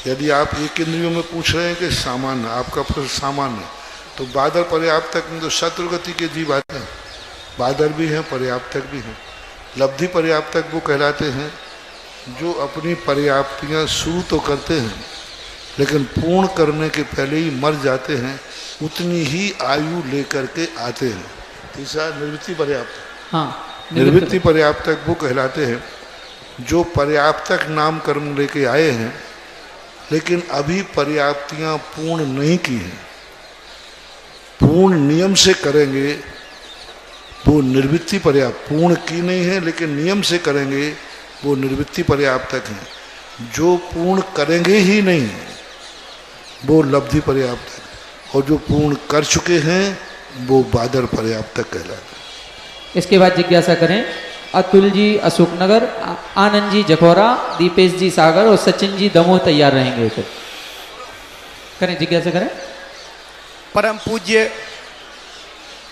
यदि आप एक इंद्रियों में पूछ रहे हैं कि सामान्य, आपका प्रश्न सामान्य, तो बादर पर्याप्तक में तो शत्रुगति के जीव आते हैं, बादर भी हैं, पर्याप्तक भी हैं। लब्धि पर्याप्तक वो कहलाते हैं जो अपनी पर्याप्तियाँ शुरू तो करते हैं लेकिन पूर्ण करने के पहले ही मर जाते हैं, उतनी ही आयु लेकर के आते हैं। तीसरा निर्वृत्ति पर्याप्तक। हाँ, निर्वृत्ति पर्याप्तक वो कहलाते हैं जो पर्याप्तक नाम कर्म लेके आए हैं लेकिन अभी पर्याप्तियां पूर्ण नहीं की हैं, पूर्ण नियम से करेंगे वो निर्वृत्ति पर्याप्त, पूर्ण की नहीं है लेकिन नियम से करेंगे वो निर्वृत्ति पर्याप्तक हैं। जो पूर्ण करेंगे ही नहीं वो लब्धि पर्याप्तक, और जो पूर्ण कर चुके हैं वो बादर पर्याप्तक कहलाते हैं। इसके बाद जिज्ञासा करें अतुल जी अशोकनगर, आनंद जी जखौरा, दीपेश जी सागर और सचिन जी दमोह, तैयार रहेंगे। फिर करें, जिज्ञासा करें। परम पूज्य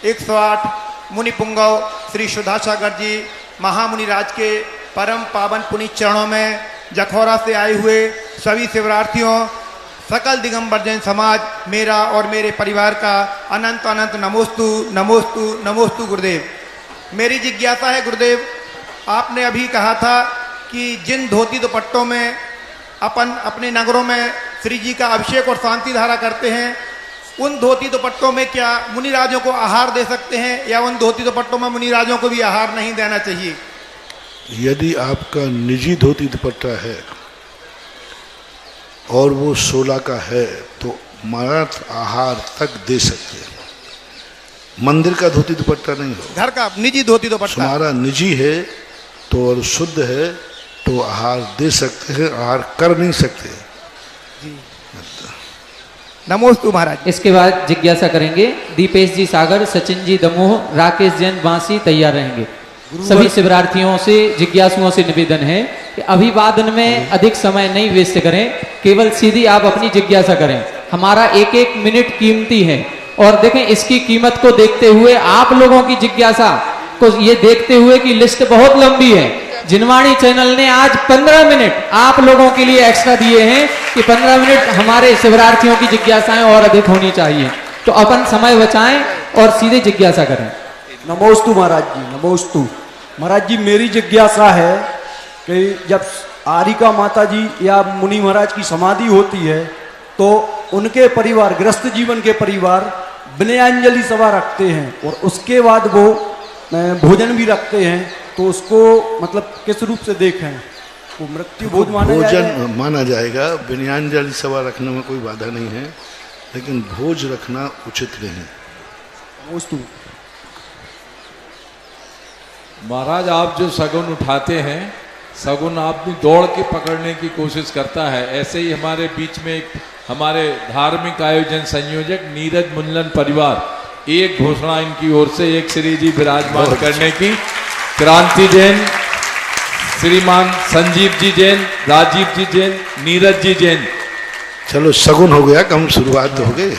108 मुनि पुंगव श्री सुधा सागर जी महामुनि राज के परम पावन पुनीत चरणों में जखौरा से आए हुए सभी शिवरार्थियों, सकल दिगंबर जैन समाज, मेरा और मेरे परिवार का अनंत अनंत नमोस्तु नमोस्तु नमोस्तु। गुरुदेव, मेरी जिज्ञासा है गुरुदेव, आपने अभी कहा था कि जिन धोती दुपट्टों में अपन अपने नगरों में श्री जी का अभिषेक और शांति धारा करते हैं, उन धोती दुपट्टों में क्या मुनिराजों को आहार दे सकते हैं, या उन धोती दुपट्टों में मुनिराजों को भी आहार नहीं देना चाहिए? यदि आपका निजी धोती दुपट्टा है और वो 16 का है तो मर्द आहार तक दे सकते हैं। मंदिर का धोती दुपट्टा नहीं हो, घर का निजी धोती दुपट्टा हमारा निजी है तो और शुद्ध है तो आहार दे सकते हैं, आहार कर नहीं सकते। नमोस्तु महाराज। इसके बाद जिज्ञासा करेंगे दीपेश जी सागर, सचिन जी दमोह, राकेश जैन बांसी, तैयार रहेंगे। सभी शिवरार्थियों से, जिज्ञासुओं से निवेदन है कि अभिवादन में अधिक समय नहीं वेस्ट करें, केवल सीधी आप अपनी जिज्ञासा करें। हमारा एक एक मिनट कीमती है, और देखें इसकी कीमत को देखते हुए, आप लोगों की जिज्ञासा को ये देखते हुए कि लिस्ट बहुत लंबी है, जिनवाणी चैनल ने आज 15 मिनट आप लोगों के लिए एक्स्ट्रा दिए हैं कि 15 मिनट हमारे शिवरार्थियों की जिज्ञासाएं और अधिक होनी चाहिए। तो अपन समय बचाएं और सीधे जिज्ञासा करें। नमोस्तु महाराज जी, नमोस्तु महाराज जी। मेरी जिज्ञासा है कि जब आरिका माता जी या मुनि महाराज की समाधि होती है तो उनके परिवार, गृहस्थ जीवन के परिवार विनयाञ्जलि सभा रखते हैं और उसके बाद वो भोजन भी रखते हैं, तो उसको मतलब किस रूप से देखें? वो मृत्यु भोज माना जाएगा। विनयाञ्जलि सभा रखने में कोई बाधा नहीं है, लेकिन भोज रखना उचित नहीं है। महाराज, आप जो सगुन उठाते हैं, सगुन आदमी दौड़ के पकड़ने की कोशिश करता है। ऐसे ही हमारे बीच में एक हमारे धार्मिक आयोजन संयोजक नीरज मुल्लन परिवार, एक घोषणा इनकी ओर से, एक श्री जी विराजमान करने की, क्रांति जैन, श्रीमान संजीव जी जैन, राजीव जी जैन, नीरज जी जैन। चलो सगुन हो गया, कम शुरुआत तो हो गई,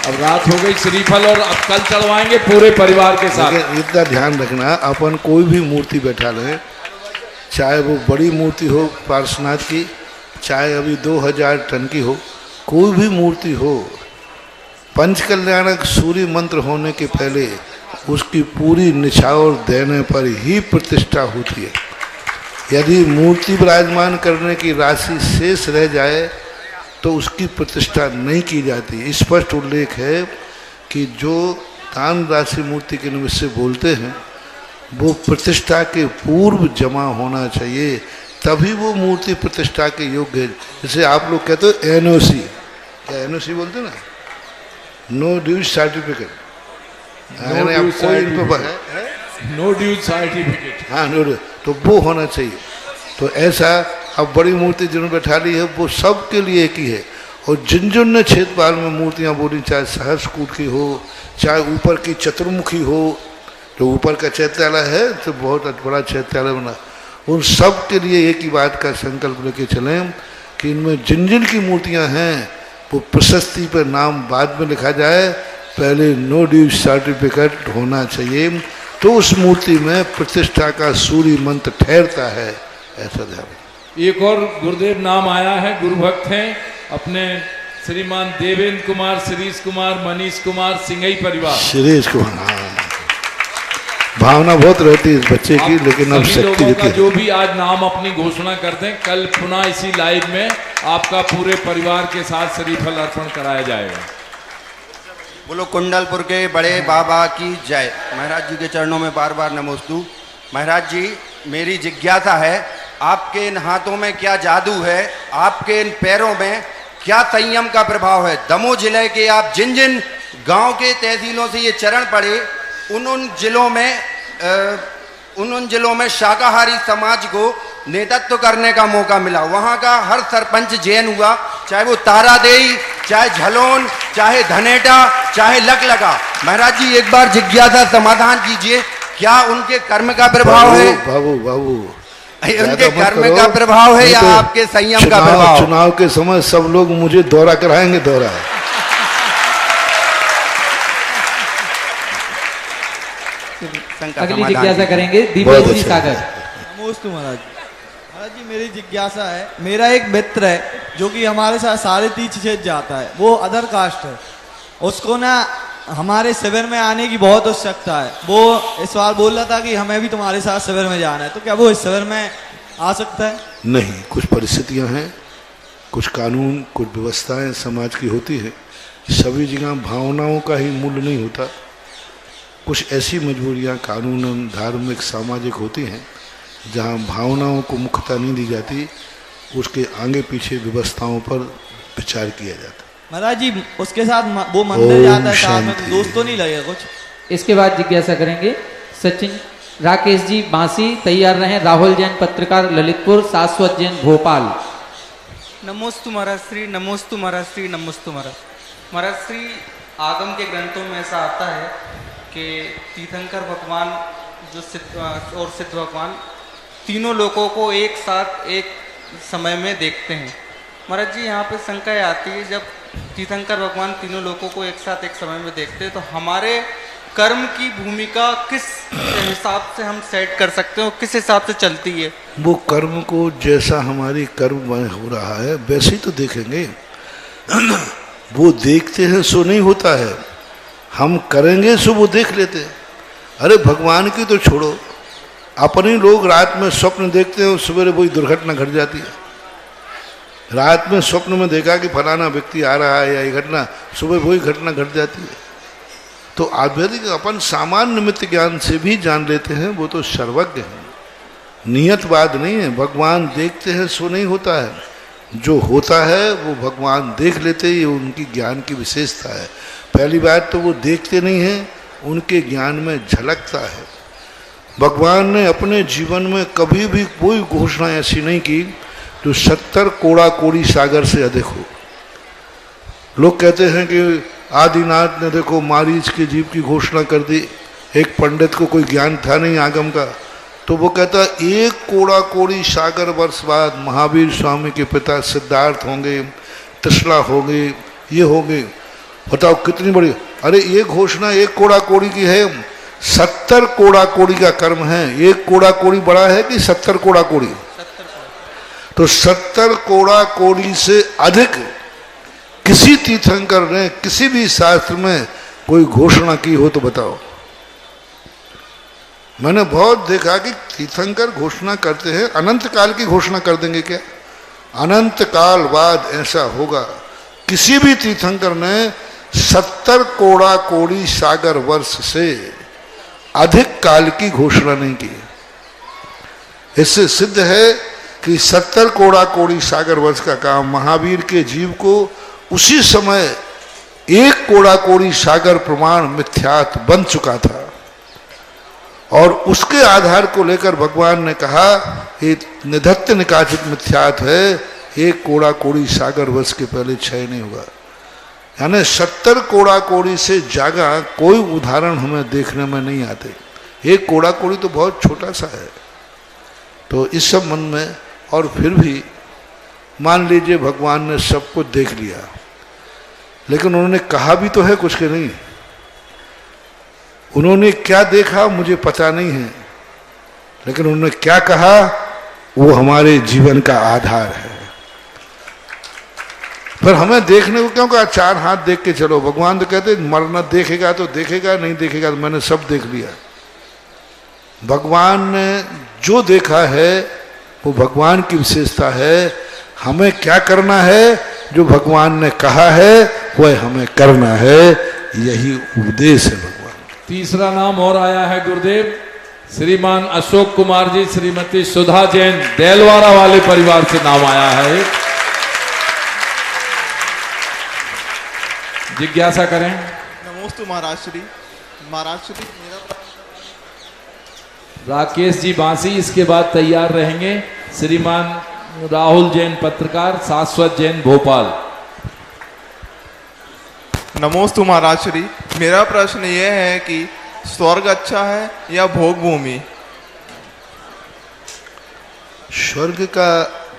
अब रात हो गई श्रीफल, और अब कल चढ़वाएंगे पूरे परिवार के साथ। इतना ध्यान रखना, अपन कोई भी मूर्ति बैठा लें, चाहे वो बड़ी मूर्ति हो पार्श्वनाथ की, चाहे अभी 2000 टन की हो, कोई भी मूर्ति हो, पंचकल्याणक सूर्य मंत्र होने के पहले उसकी पूरी निछावर देने पर ही प्रतिष्ठा होती है। यदि मूर्ति विराजमान करने की राशि शेष रह जाए तो उसकी प्रतिष्ठा नहीं की जाती। स्पष्ट उल्लेख है कि जो दान राशि मूर्ति के निमित्त से बोलते हैं वो प्रतिष्ठा के पूर्व जमा होना चाहिए, तभी वो मूर्ति प्रतिष्ठा के योग्य है। जैसे आप लोग कहते हो एनओसी, क्या एनओसी बोलते ना, no dues certificate, no dues certificate, हाँ नो, तो वो होना चाहिए। तो ऐसा अब बड़ी मूर्ति जिन्होंने बैठा ली है वो सब के लिए एक ही है। और जिन जिन ने क्षेत्रपाल में मूर्तियाँ बोली, चाहे सहस्रकूट की हो, चाहे ऊपर की चतुर्मुखी हो, जो ऊपर का चैत्यालय है तो बहुत बड़ा चैत्यालय बना, उन सब के लिए एक ही बात का संकल्प लेके चलें कि इनमें जिन जिन की मूर्तियाँ हैं वो प्रशस्ति पर नाम बाद में लिखा जाए, पहले नो ड्यूज सर्टिफिकेट होना चाहिए, तो उस मूर्ति में प्रतिष्ठा का सूर्य मंत्र ठहरता है। ऐसा ध्यान। एक और गुरुदेव नाम आया है, गुरु भक्त हैं अपने श्रीमान देवेंद्र कुमार, शिरीष कुमार, मनीष कुमार, सिंघई परिवार। शिरीष कुमार, हाँ, भावना बहुत रहती है इस बच्चे की, लेकिन अब शक्ति देती है। जो भी आज नाम अपनी घोषणा कर दें, कल पुनः इसी लाइव में आपका पूरे परिवार के साथ श्रीफल अर्पण कराया जाएगा। बोलो कुंडलपुर के बड़े बाबा की जय। महाराज जी के चरणों में बार बार नमोस्तु। महाराज जी, मेरी जिज्ञासा है, आपके इन हाथों में क्या जादू है, आपके इन पैरों में क्या संयम का प्रभाव है। दमोह जिले के आप जिन जिन गांव के तहसीलों से ये चरण पड़े, उन जिलों में शाकाहारी समाज को नेतृत्व करने का मौका मिला। वहाँ का हर सरपंच जैन हुआ, चाहे वो तारादेई, चाहे झलोन, चाहे धनेटा, चाहे लकलगा। महाराज जी, एक बार जिज्ञासा समाधान कीजिए, क्या उनके कर्म का प्रभाव है? बाबू उनके कर्म का प्रभाव है या आपके संयम का प्रभाव? चुनाव के समय सब लोग मुझे दौरा कराएंगे, दौरा। अगली जिज्ञासा करेंगे दीपक जी सागर। नमोस्तु महाराज। महाराज जी, मेरी जिज्ञासा है, मेरा एक मित्र है जो कि हमारे साथ 3.5 क्षेत्र जाता है, वो अदर कास्ट है, उसको ना हमारे शिविर में आने की बहुत आवश्यकता है। वो इस बार बोल रहा था कि हमें भी तुम्हारे साथ शिविर में जाना है, तो क्या वो इस शिविर में आ सकता है? नहीं, कुछ परिस्थितियां हैं, कुछ कानून, कुछ व्यवस्थाएं समाज की होती है। सभी जगह भावनाओं का ही मूल्य नहीं होता। कुछ ऐसी मजबूरियां कानूनन, धार्मिक, सामाजिक होती हैं जहां भावनाओं को मुख्यता नहीं दी जाती, उसके आगे पीछे व्यवस्थाओं पर विचार किया जाता। महाराज जी, उसके साथ वो मंदिर जाता है, साथ में दोस्त तो नहीं लगेगा कुछ? इसके बाद जिज्ञासा करेंगे सचिन राकेश जी बांसी। तैयार रहें। राहुल जैन पत्रकार ललितपुर, शाश्वत जैन भोपाल। नमोस्तु महाराज श्री, नमोस्तु महाराज श्री, नमोस्तु महाराज। महाराज श्री, आगम के ग्रंथों में ऐसा आता है कि तीर्थंकर भगवान जो सिद्ध भगवान तीनों लोगों को एक साथ एक समय में देखते हैं। महाराज जी, यहाँ पे शंका आती है, जब तीर्थंकर भगवान तीनों लोगों को एक साथ एक समय में देखते हैं तो हमारे कर्म की भूमिका किस हिसाब से हम सेट कर सकते हैं, किस हिसाब से चलती है? वो कर्म को जैसा हमारी कर्म हो रहा है वैसे ही तो देखेंगे। वो देखते हैं सो नहीं होता है, हम करेंगे सो वो देख लेते हैं। अरे भगवान की तो छोड़ो, अपने लोग रात में स्वप्न देखते हैं, सवेरे वही दुर्घटना घट जाती है। रात में स्वप्न में देखा कि फलाना व्यक्ति आ रहा है या ये घटना, सुबह वही घटना घट जाती है। तो आध्यात्मिक अपन सामान्य निमित्त ज्ञान से भी जान लेते हैं, वो तो सर्वज्ञ है, नियतवाद नहीं है। भगवान देखते हैं सो नहीं होता है, जो होता है वो भगवान देख लेते, ये उनकी ज्ञान की विशेषता है। पहली बात तो वो देखते नहीं हैं, उनके ज्ञान में झलकता है। भगवान ने अपने जीवन में कभी भी कोई घोषणा ऐसी नहीं की जो 70 कोड़ा कोड़ी सागर से अधिक हो। लोग कहते हैं कि आदिनाथ ने देखो मारीच के जीव की घोषणा कर दी, एक पंडित को कोई ज्ञान था नहीं आगम का, तो वो कहता 1 कोड़ा कोड़ी सागर वर्ष बाद महावीर स्वामी के पिता सिद्धार्थ होंगे, त्रिशला होंगे, ये होंगे। बताओ कितनी बड़ी, अरे ये घोषणा 1 कोड़ा कोड़ी की है, 70 कोड़ा कोड़ी का कर्म है। 1 कोड़ा कोड़ी बड़ा है कि 70 कोड़ा कोड़ी? तो 70 कोड़ा कोड़ी से अधिक किसी तीर्थंकर ने किसी भी शास्त्र में कोई घोषणा की हो तो बताओ। मैंने बहुत देखा कि तीर्थंकर घोषणा करते हैं, अनंत काल की घोषणा कर देंगे क्या? अनंत काल बाद ऐसा होगा। किसी भी तीर्थंकर ने 70 कोड़ा कोड़ी सागर वर्ष से अधिक काल की घोषणा नहीं की। इससे सिद्ध है कि 70 कोड़ा कोड़ी सागर वर्ष का काम महावीर के जीव को उसी समय 1 कोड़ा कोड़ी सागर प्रमाण मिथ्यात बन चुका था, और उसके आधार को लेकर भगवान ने कहा ये निधत्य निकाचित मिथ्यात है, 1 कोड़ा कोड़ी सागर वर्ष के पहले क्षय नहीं होगा। यानी 70 कोड़ा कोड़ी से जागा कोई उदाहरण हमें देखने में नहीं आते। 1 कोड़ा कोड़ी तो बहुत छोटा सा है। तो इस संबंध में, और फिर भी मान लीजिए भगवान ने सब कुछ देख लिया, लेकिन उन्होंने कहा भी तो है कुछ के नहीं। उन्होंने क्या देखा मुझे पता नहीं है, लेकिन उन्होंने क्या कहा वो हमारे जीवन का आधार है। फिर हमें देखने को क्यों कहा? 4 हाथ देख के चलो। भगवान तो कहते मरना देखेगा तो देखेगा, नहीं देखेगा तो मैंने सब देख लिया। भगवान ने जो देखा है वो भगवान की विशेषता है। हमें क्या करना है? जो भगवान ने कहा है वह हमें करना है, यही उपदेश है भगवान। तीसरा नाम और आया है गुरुदेव, श्रीमान अशोक कुमार जी, श्रीमती सुधा जैन, देलवारा वाले परिवार से नाम आया है। जिज्ञासा करें। नमोस्तु महाराज श्री। महाराज श्री, मेरा राकेश जी बांसी, इसके बाद तैयार रहेंगे श्रीमान राहुल जैन पत्रकार, शाश्वत जैन भोपाल। नमोस्तु महाराज श्री। मेरा प्रश्न यह है कि स्वर्ग अच्छा है या भोग भूमि? स्वर्ग का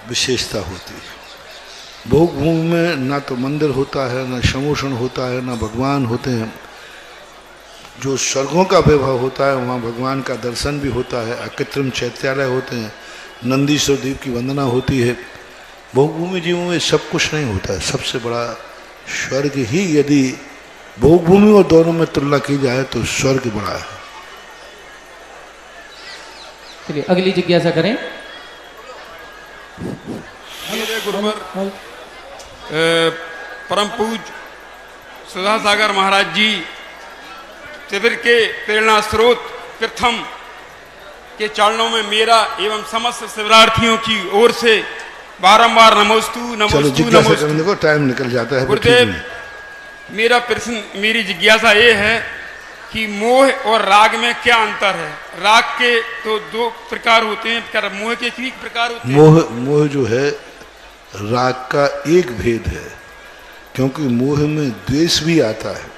विशेषता होती है। भोग भूमि में ना तो मंदिर होता है, ना समोषण होता है, ना भगवान होते हैं। जो स्वर्गों का वैभव होता है वहाँ भगवान का दर्शन भी होता है, अकृत्रिम चैत्यालय होते हैं, नंदीश्वर देव की वंदना होती है। भोग भूमि जीवों में सब कुछ नहीं होता है। सबसे बड़ा स्वर्ग ही, यदि भोग भूमि और दोनों में तुलना की जाए तो स्वर्ग बड़ा है। चलिए अगली जिज्ञासा करें। गुरुवर परम पूज सुधा सागर महाराज जी, शिविर के प्रेरणा स्रोत प्रथम के चरणों में मेरा एवं समस्त शिवरार्थियों की ओर से बारंबार नमोस्तु नमोस्तु नमोस्तु। देखो टाइम निकल जाता है गुरुदेव, मेरा प्रश्न, मेरी जिज्ञासा ये है कि मोह और राग में क्या अंतर है? राग के तो 2 प्रकार होते हैं, क्या मोह के 1 प्रकार होते हैं? मोह जो है राग का एक भेद है, क्योंकि मोह में द्वेष भी आता है।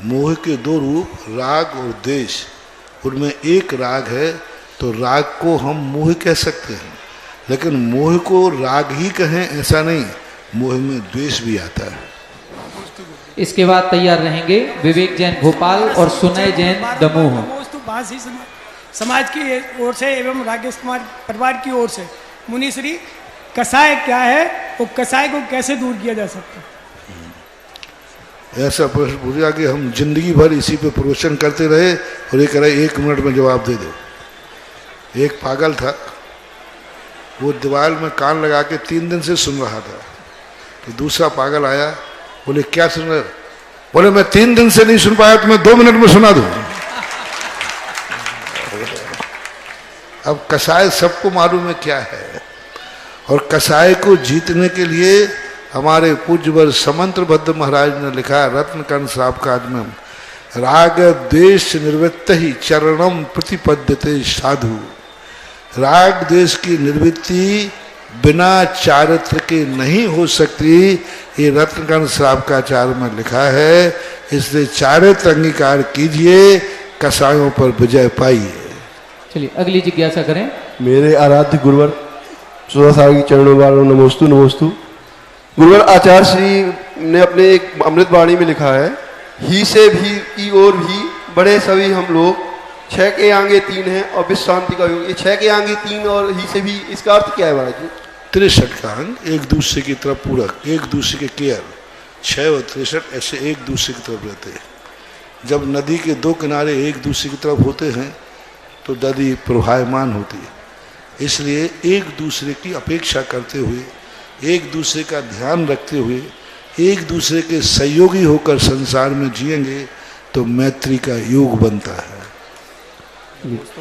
मोह के 2 रूप, राग और द्वेष। उनमें एक राग है तो राग को हम मोह कह सकते हैं, लेकिन मोह को राग ही कहें ऐसा नहीं, मोह में द्वेष भी आता है। इसके बाद तैयार रहेंगे विवेक जैन भोपाल और सुनय जैन दमोह। बांसी समाज की ओर से एवं राकेश कुमार परिवार की ओर से मुनिश्री, कसाय क्या है और कसाय को कैसे दूर किया जा सकता है? ऐसा प्रश्न पूछा कि हम जिंदगी भर इसी पे प्रवचन करते रहे और ये कह रहे 1 मिनट में जवाब दे दो। एक पागल था, वो दीवार में कान लगा के 3 दिन से सुन रहा था। तो दूसरा पागल आया, बोले क्या सुन रहे? बोले मैं 3 दिन से नहीं सुन पाया तो मैं 2 मिनट में सुना दूं। अब कसाय सबको मालूम है क्या है, और कसाय को जीतने के लिए हमारे पूज्यवर समंत्रभद्र महाराज ने लिखा रत्नकर्ण श्रावकाद में, राग द्वेष निवृत्त ही चरणम प्रतिपद्यते साधु। राग द्वेष की निवृत्ति बिना चारित्र के नहीं हो सकती, ये रत्नकर्ण श्रावकाचार्य में लिखा है। इसलिए चारित्र अंगीकार कीजिए, कसायों पर विजय पाइए। चलिए अगली जिज्ञासा करें। मेरे आराध्य गुरुवर सुधा सागर की चरणों वालों नमोस्तु नमोस्तु। गुरुवर आचार्य श्री ने अपने एक अमृतवाणी में लिखा है, ही से भी की ओर भी बड़े सभी हम लोग, 6 के आगे 3 है और विश्व शांति का योग। ये 6 के आगे 3 और ही से भी, इसका अर्थ क्या है महाराज जी? 63 का अंग एक दूसरे की तरफ पूरक, एक दूसरे के केयर। 6 और 63 ऐसे एक दूसरे की तरफ रहते हैं। जब नदी के 2 किनारे एक दूसरे की तरफ होते हैं तो दधि प्रभायमान होती है। इसलिए एक दूसरे की अपेक्षा करते हुए, एक दूसरे का ध्यान रखते हुए, एक दूसरे के सहयोगी होकर संसार में जिएंगे तो मैत्री का योग बनता है।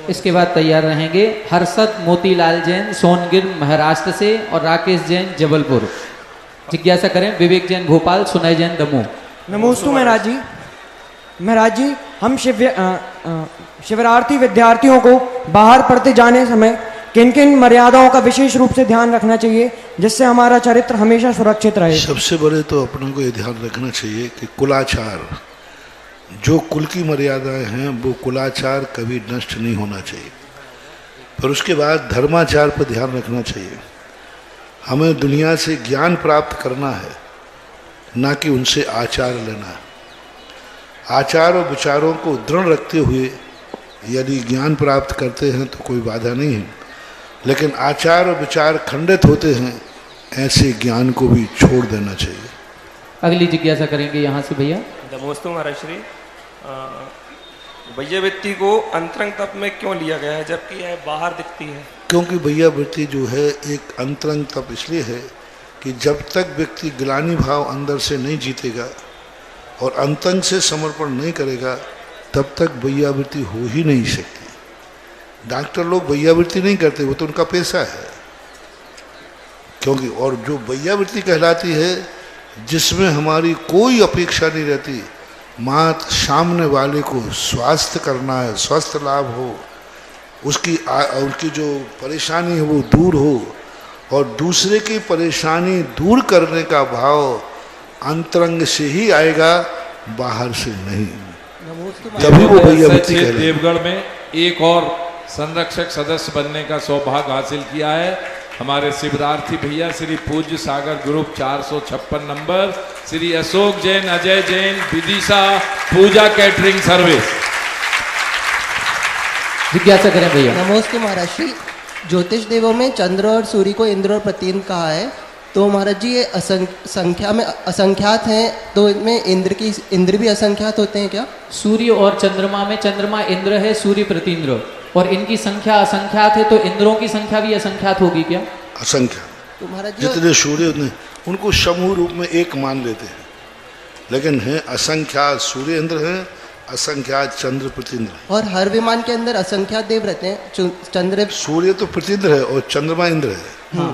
इसके बाद तैयार रहेंगे हर्षद मोतीलाल जैन सोनगिर महाराष्ट्र से और राकेश जैन जबलपुर। जिज्ञासा करें विवेक जैन भोपाल, सुनय जैन दमोह। नमोस्तु महाराज जी। महाराज जी, हम शिवरार्थी विद्यार्थियों को बाहर पढ़ते जाने समय किन किन मर्यादाओं का विशेष रूप से ध्यान रखना चाहिए जिससे हमारा चरित्र हमेशा सुरक्षित रहे? सबसे बड़े तो अपनों को ये ध्यान रखना चाहिए कि कुलाचार, जो कुल की मर्यादाएं हैं वो कुलाचार कभी नष्ट नहीं होना चाहिए। पर उसके बाद धर्माचार पर ध्यान रखना चाहिए। हमें दुनिया से ज्ञान प्राप्त करना है, ना कि उनसे आचार लेना है। आचार और विचारों को दृढ़ रखते हुए यदि ज्ञान प्राप्त करते हैं तो कोई बाधा नहीं है, लेकिन आचार और विचार खंडित होते हैं, ऐसे ज्ञान को भी छोड़ देना चाहिए। अगली जिज्ञासा करेंगे यहाँ से भैया। नमोस्तु महाराज श्री। भैया वृत्ति को अंतरंग तप में क्यों लिया गया है जबकि यह बाहर दिखती है? क्योंकि भैया वृत्ति जो है एक अंतरंग तप इसलिए है कि जब तक व्यक्ति ग्लानि भाव अंदर से नहीं जीतेगा और अंतरंग से समर्पण नहीं करेगा तब तक भैयावृत्ति हो ही नहीं सकती। डॉक्टर लोग भैयावृत्ति नहीं करते, वो तो उनका पेशा है। क्योंकि और जो भैयावृत्ति कहलाती है जिसमें हमारी कोई अपेक्षा नहीं रहती, मात्र सामने वाले को स्वास्थ्य करना है, स्वस्थ लाभ हो, उसकी जो परेशानी है वो दूर हो और दूसरे की परेशानी दूर करने का भाव अंतरंग से ही आएगा, बाहर से नहीं। तभी वो भैयावृत्ति कहलाती है। देवगढ़ में एक और संरक्षक सदस्य बनने का सौभाग्य हासिल किया है हमारे शिवरार्थी भैया श्री पूज्य सागर ग्रुप 456 नंबर श्री अशोक जैन, अजय जैन, विदिशा पूजा कैटरिंग सर्विस। जिज्ञासा करें भैया। नमस्ते महाराज श्री। ज्योतिष देवों में चंद्र और सूर्य को इंद्र और प्रतिन्द्र कहा है, तो महाराज जी ये संख्या में असंख्यात हैं, तो इनमें इंद्र भी असंख्यात होते हैं क्या? सूर्य और चंद्रमा में चंद्रमा इंद्र है, सूर्य प्रतिन्द्र, और इनकी संख्या असंख्यात है, तो इंद्रों की संख्या भी असंख्यात होगी क्या? असंख्यात। तो महाराज जी जितने सूर्य उतने उनको समूह रूप में एक मान लेते हैं, लेकिन है असंख्यात सूर्य इंद्र हैं, असंख्यात चंद्र प्रतिन्द्र है। और हर विमान के अंदर असंख्यात देव रहते हैं। चंद्र सूर्य तो प्रतिन्द्र है और चंद्रमा इंद्र है।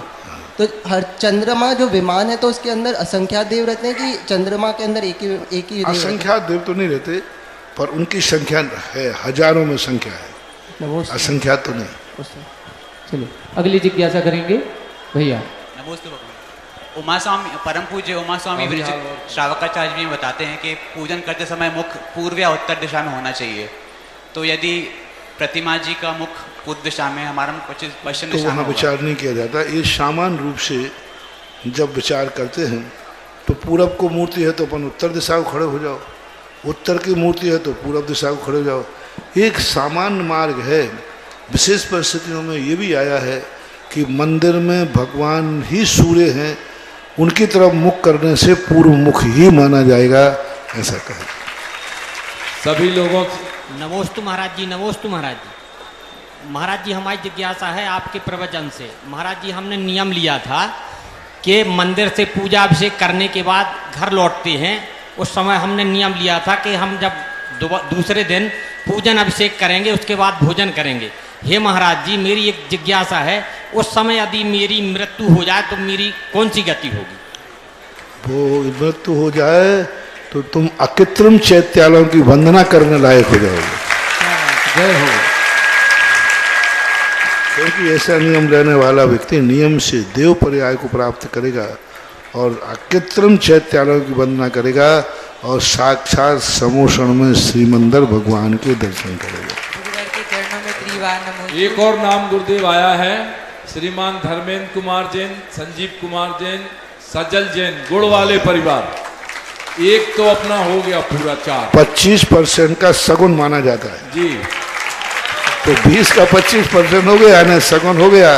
तो हर चंद्रमा जो विमान है तो उसके अंदर असंख्यात देव रहते हैं कि चंद्रमा के अंदर एक ही देव? असंख्यात देव तो नहीं रहते, पर उनकी संख्या है, हजारों में संख्या है, असंख्यात तो नहीं। चलिए अगली जिज्ञासा करेंगे भैया। नमोस्तु भगवान। उमा स्वामी परम पूज्य उमा स्वामी श्रावकाचार्य जी बताते हैं कि पूजन करते समय मुख पूर्व या उत्तर दिशा में होना चाहिए, तो यदि प्रतिमा जी का मुख पूर्व दिशा में, हमारा पश्चिम तो दिशा में वहाँ विचार नहीं किया जाता। ये सामान्य रूप से जब विचार करते हैं तो पूरब को मूर्ति है तो अपन उत्तर दिशा को खड़े हो जाओ, उत्तर की मूर्ति है तो पूरब दिशा को खड़े हो जाओ। एक सामान्य मार्ग है। विशेष परिस्थितियों में ये भी आया है कि मंदिर में भगवान ही सूर्य हैं, उनकी तरफ मुख करने से पूर्व मुख ही माना जाएगा, ऐसा कहे। सभी लोगों नमोस्तु महाराज जी। नमोस्तु महाराज जी। महाराज जी हमारी जिज्ञासा है आपके प्रवचन से। महाराज जी हमने नियम लिया था कि मंदिर से पूजा अभिषेक करने के बाद घर लौटते हैं, उस समय हमने नियम लिया था कि हम जब दूसरे दिन पूजन अभिषेक करेंगे उसके बाद भोजन करेंगे। हे महाराज जी मेरी एक जिज्ञासा है, उस समय यदि मेरी मृत्यु हो जाए तो मेरी कौन सी गति होगी? वो मृत्यु हो जाए तो तुम अकृत्रिम चैत्यालयों की वंदना करने लायक हो जाओगे। जय हो। क्योंकि ऐसा नियम रहने वाला व्यक्ति नियम से देव पर्याय को प्राप्त करेगा और अकृत्रिम चैत्यालयों की वंदना करेगा और साक्षात समोषण में श्रीमंदिर भगवान के दर्शन करेगा। एक और नाम गुरुदेव आया है, श्रीमान धर्मेंद्र कुमार जैन, संजीव कुमार जैन, सजल जैन, गुड़ वाले परिवार। एक तो अपना हो गया पूरा 4। 25% का सगुन माना जाता है जी, तो 20 का 25% हो गया ना, सगुन हो गया।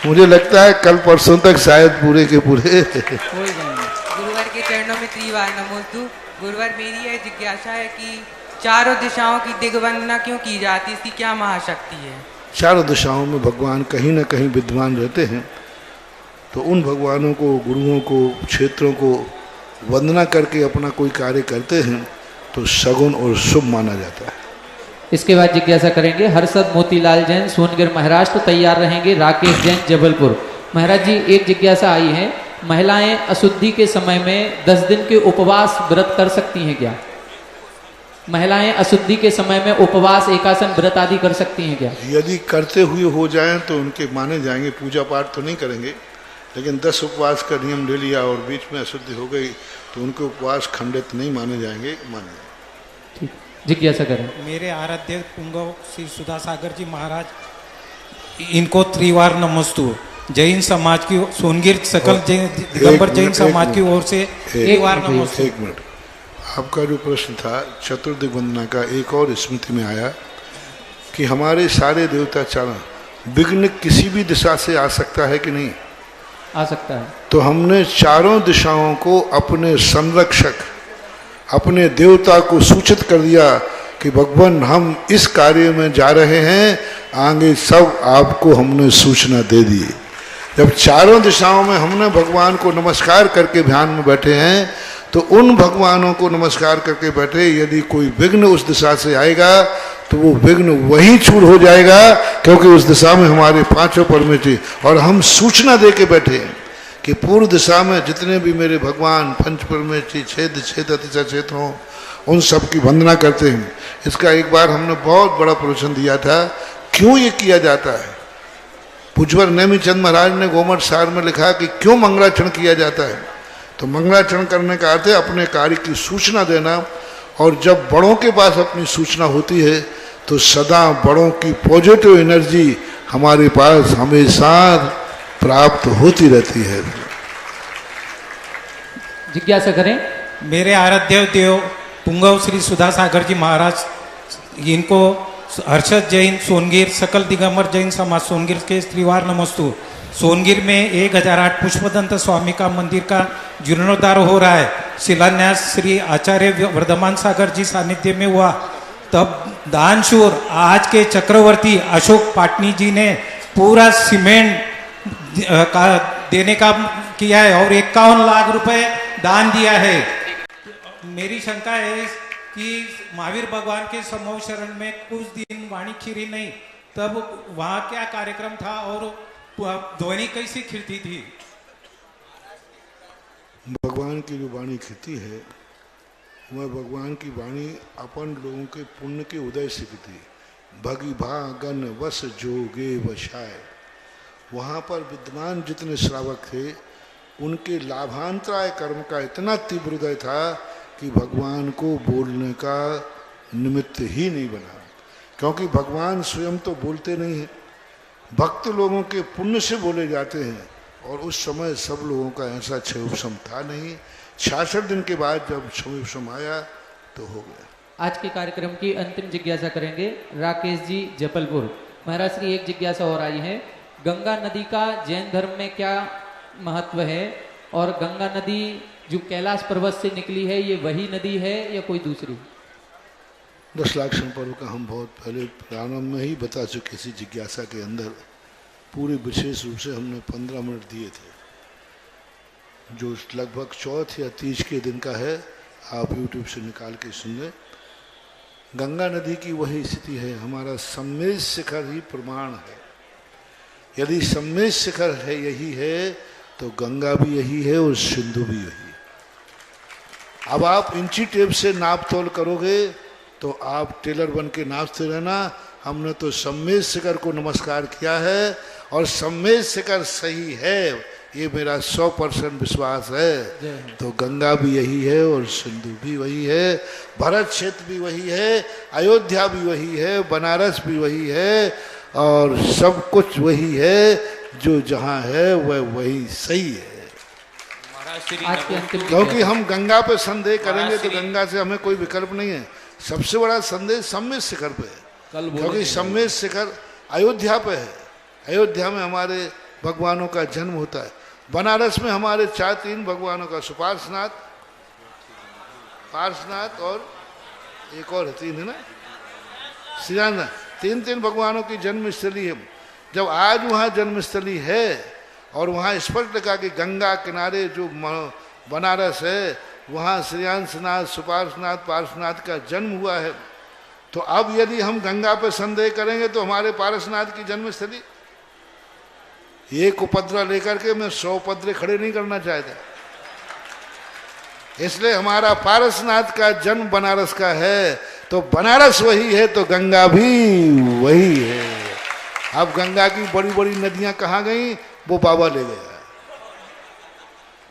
मुझे लगता है कल परसों तक शायद पूरे के पूरे गुरुवर के चरणों में त्रिवार नमोस्तु। गुरुवर मेरी यह जिज्ञासा है कि चारों दिशाओं की दिग्वंदना क्यों की जाती है, इसकी क्या महाशक्ति है? चारों दिशाओं में भगवान कहीं न कहीं विद्यमान रहते हैं, तो उन भगवानों को, गुरुओं को, क्षेत्रों को वंदना करके अपना कोई कार्य करते हैं तो सगुन और शुभ माना जाता है। इसके बाद जिज्ञासा करेंगे हर्षद मोतीलाल जैन, सोनगिर महाराष्ट्र। तैयार रहेंगे राकेश जैन, जबलपुर। महाराज जी, एक जिज्ञासा आई है, महिलाएं अशुद्धि के समय में 10 दिन के उपवास व्रत कर सकती हैं क्या? महिलाएं अशुद्धि के समय में उपवास, एकासन, व्रत आदि कर सकती हैं क्या? यदि करते हुए हो जाएं तो उनके माने जाएंगे, पूजा पाठ तो नहीं करेंगे, लेकिन 10 उपवास का नियम ले लिया और बीच में अशुद्धि हो गई तो उनके उपवास खंडित नहीं माने जाएंगे, माने जाएंगे। ठीक, जिज्ञासा करें। मेरे आराध्य पुंगव श्री सुधा सागर जी महाराज, इनको त्रिवार नमस्तु। जैन समाज की, सोनगिर सकल जैन दिगंबर जैन समाज की ओर से त्रिवार नमस्तु। एक मिनट, आपका जो प्रश्न था चतुर्दिग वंदना का, एक और स्मृति में आया कि हमारे सारे देवता चारण, विघ्न किसी भी दिशा से आ सकता है कि नहीं? आ सकता है। तो हमने चारों दिशाओं को अपने संरक्षक, अपने देवता को सूचित कर दिया कि भगवान हम इस कार्य में जा रहे हैं, आगे सब आपको हमने सूचना दे दी। जब चारों दिशाओं में हमने भगवान को नमस्कार करके ध्यान में बैठे हैं तो उन भगवानों को नमस्कार करके बैठे, यदि कोई विघ्न उस दिशा से आएगा तो वो विघ्न वहीं चूर हो जाएगा, क्योंकि उस दिशा में हमारे 5 परमेष्ठी, और हम सूचना दे के बैठे हैं कि पूर्व दिशा में जितने भी मेरे भगवान पंच परमेष्ठी, छेद छेद अतिशा क्षेत्र हों, उन सब की वंदना करते हैं। इसका एक बार हमने बहुत बड़ा प्रवचन दिया था, क्यों ये किया जाता है। पूज्यवर नेमीचंद महाराज ने गोमठ सार में लिखा कि क्यों मंगलाचरण किया जाता है। तो मंगलाचरण करने का अर्थ है अपने कार्य की सूचना देना, और जब बड़ों के पास अपनी सूचना होती है तो सदा बड़ों की पॉजिटिव एनर्जी हमारे पास हमेशा प्राप्त होती रहती है। जिज्ञासा करें। मेरे आराध्य देव पुंगव श्री सुधा सागर जी महाराज, इनको हर्षद जैन सोनगिर सकल दिगंबर जैन समाज सोनगिर के त्रिवार नमस्तु। सोनगिर में 1008 पुष्पदंत स्वामी का मंदिर का जीर्णोद्धार हो रहा है। शिलान्यास श्री आचार्य वर्धमान सागर जी सानिध्य में हुआ, तब दानशूर आज के चक्रवर्ती अशोक पाटनी जी ने पूरा सीमेंट का देने का किया है और 51 लाख रुपए दान दिया है। मेरी शंका है कि महावीर भगवान के समूह शरण में कुछ दिन वाणी खीरी नहीं, तब वहाँ क्या कार्यक्रम था और ध्वनि कैसी खिलती थी? भगवान की जो वाणी खिलती है वह भगवान की वाणी अपन लोगों के पुण्य के उदय से खिलती। भगी भागन वस जोगे वशाय, वहाँ पर विद्यमान जितने श्रावक थे उनके लाभांतराय कर्म का इतना तीव्र हृदय था कि भगवान को बोलने का निमित्त ही नहीं बना, क्योंकि भगवान स्वयं तो बोलते नहीं हैं, भक्त लोगों के पुण्य से बोले जाते हैं। और उस समय सब लोगों का ऐसा क्षयोपशम था नहीं। 66 दिन के बाद जब क्षयोपशम आया तो हो गया। आज के कार्यक्रम की अंतिम जिज्ञासा करेंगे राकेश जी, जबलपुर। महाराज श्री, एक जिज्ञासा और आई है, गंगा नदी का जैन धर्म में क्या महत्व है, और गंगा नदी जो कैलाश पर्वत से निकली है ये वही नदी है या कोई दूसरी? 10 लाख पर्व का हम बहुत पहले प्रारंभ में ही बता चुके। इसी जिज्ञासा के अंदर पूरे विशेष रूप से हमने 15 मिनट दिए थे, जो लगभग चौथ या तीज के दिन का है। आप YouTube से निकाल के सुन लें। गंगा नदी की वही स्थिति है, हमारा सम्मेद शिखर ही प्रमाण है। यदि सम्मेद शिखर है यही है तो गंगा भी यही है और सिंधु भी यही। अब आप इंची टेप से नाप तोल करोगे तो आप टेलर बन के नापते रहना। हमने तो सम्मेद शिखर को नमस्कार किया है और सम्मेद शिखर सही है, ये मेरा 100% विश्वास है। तो गंगा भी यही है और सिंधु भी वही है, भरत क्षेत्र भी वही है, अयोध्या भी वही है, बनारस भी वही है, और सब कुछ वही है। जो जहाँ है वह वही सही है। क्योंकि हम गंगा पे संदेह करेंगे तो गंगा से हमें कोई विकल्प नहीं है। सबसे बड़ा संदेह सम्मेद शिखर पे है, क्योंकि सम्मेद शिखर अयोध्या पे है। अयोध्या में हमारे भगवानों का जन्म होता है। बनारस में हमारे 4-3 भगवानों का, सुपार्श्वनाथ, पार्श्वनाथ और एक और है, 3 है ना, श्री राम 3 भगवानों की जन्मस्थली है। जब आज वहाँ जन्मस्थली है और वहाँ स्पष्ट लिखा कि गंगा किनारे जो बनारस है वहाँ श्रेयांसनाथ सुपार्शनाथ पार्श्वनाथ का जन्म हुआ है, तो अब यदि हम गंगा पर संदेह करेंगे तो हमारे पारसनाथ की जन्मस्थली, एक उपद्रव लेकर के मैं 100 उपद्रव खड़े नहीं करना चाहता। इसलिए हमारा पारसनाथ का जन्म बनारस का है, तो बनारस वही है तो गंगा भी वही है। अब गंगा की बड़ी बड़ी नदियां कहाँ गई, वो बाबा ले गया।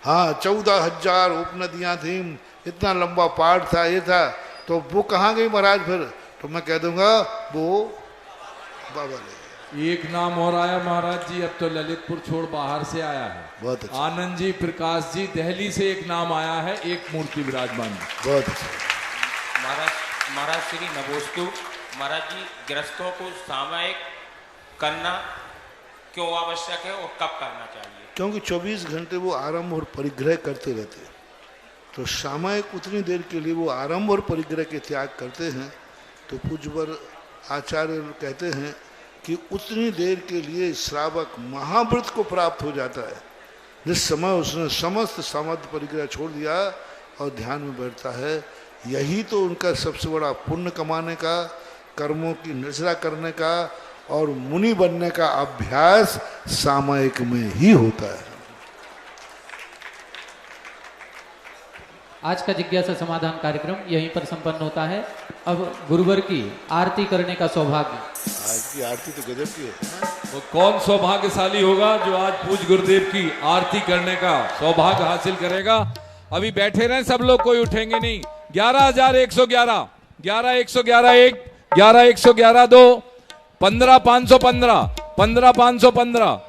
हाँ 14,000 उपनदियां थी, इतना लंबा पहाड़ था, ये था, तो वो कहाँ गई महाराज? फिर तो मैं कह दूंगा वो बाबा ले गया। एक नाम और आया महाराज जी, अब तो ललितपुर छोड़ बाहर से आया है। बहुत अच्छा। आनंद जी प्रकाश जी दिल्ली से एक नाम आया है, एक मूर्ति विराजमान। बहुत अच्छा महाराज श्री नमोस्तु। महाराज जी, गृहस्थों को सामायिक करना क्यों आवश्यक है और कब करना चाहिए? क्योंकि 24 घंटे वो आरंभ और परिग्रह करते रहते हैं, तो सामायिक उतनी देर के लिए वो आरंभ और परिग्रह के त्याग करते हैं। तो पूज्यवर आचार्य कहते हैं कि उतनी देर के लिए श्रावक महाव्रत को प्राप्त हो जाता है जिस समय उसने समस्त सामर्थ्य परिग्रह छोड़ दिया और ध्यान में बैठता है। यही तो उनका सबसे बड़ा पुण्य कमाने का, कर्मों की निर्जरा करने का और मुनि बनने का अभ्यास सामायिक में ही होता है। आज का जिज्ञासा समाधान कार्यक्रम यहीं पर संपन्न होता है। अब गुरुवर की आरती करने का सौभाग्य। आज की आरती तो गजब की है। वो कौन सौभाग्यशाली होगा जो आज पूज्य गुरुदेव की आरती करने का सौभाग्य हासिल करेगा। अभी बैठे रहे सब लोग, कोई उठेंगे नहीं। 11,111, 11,111 1, 11,111 2, 15,515, 15,515।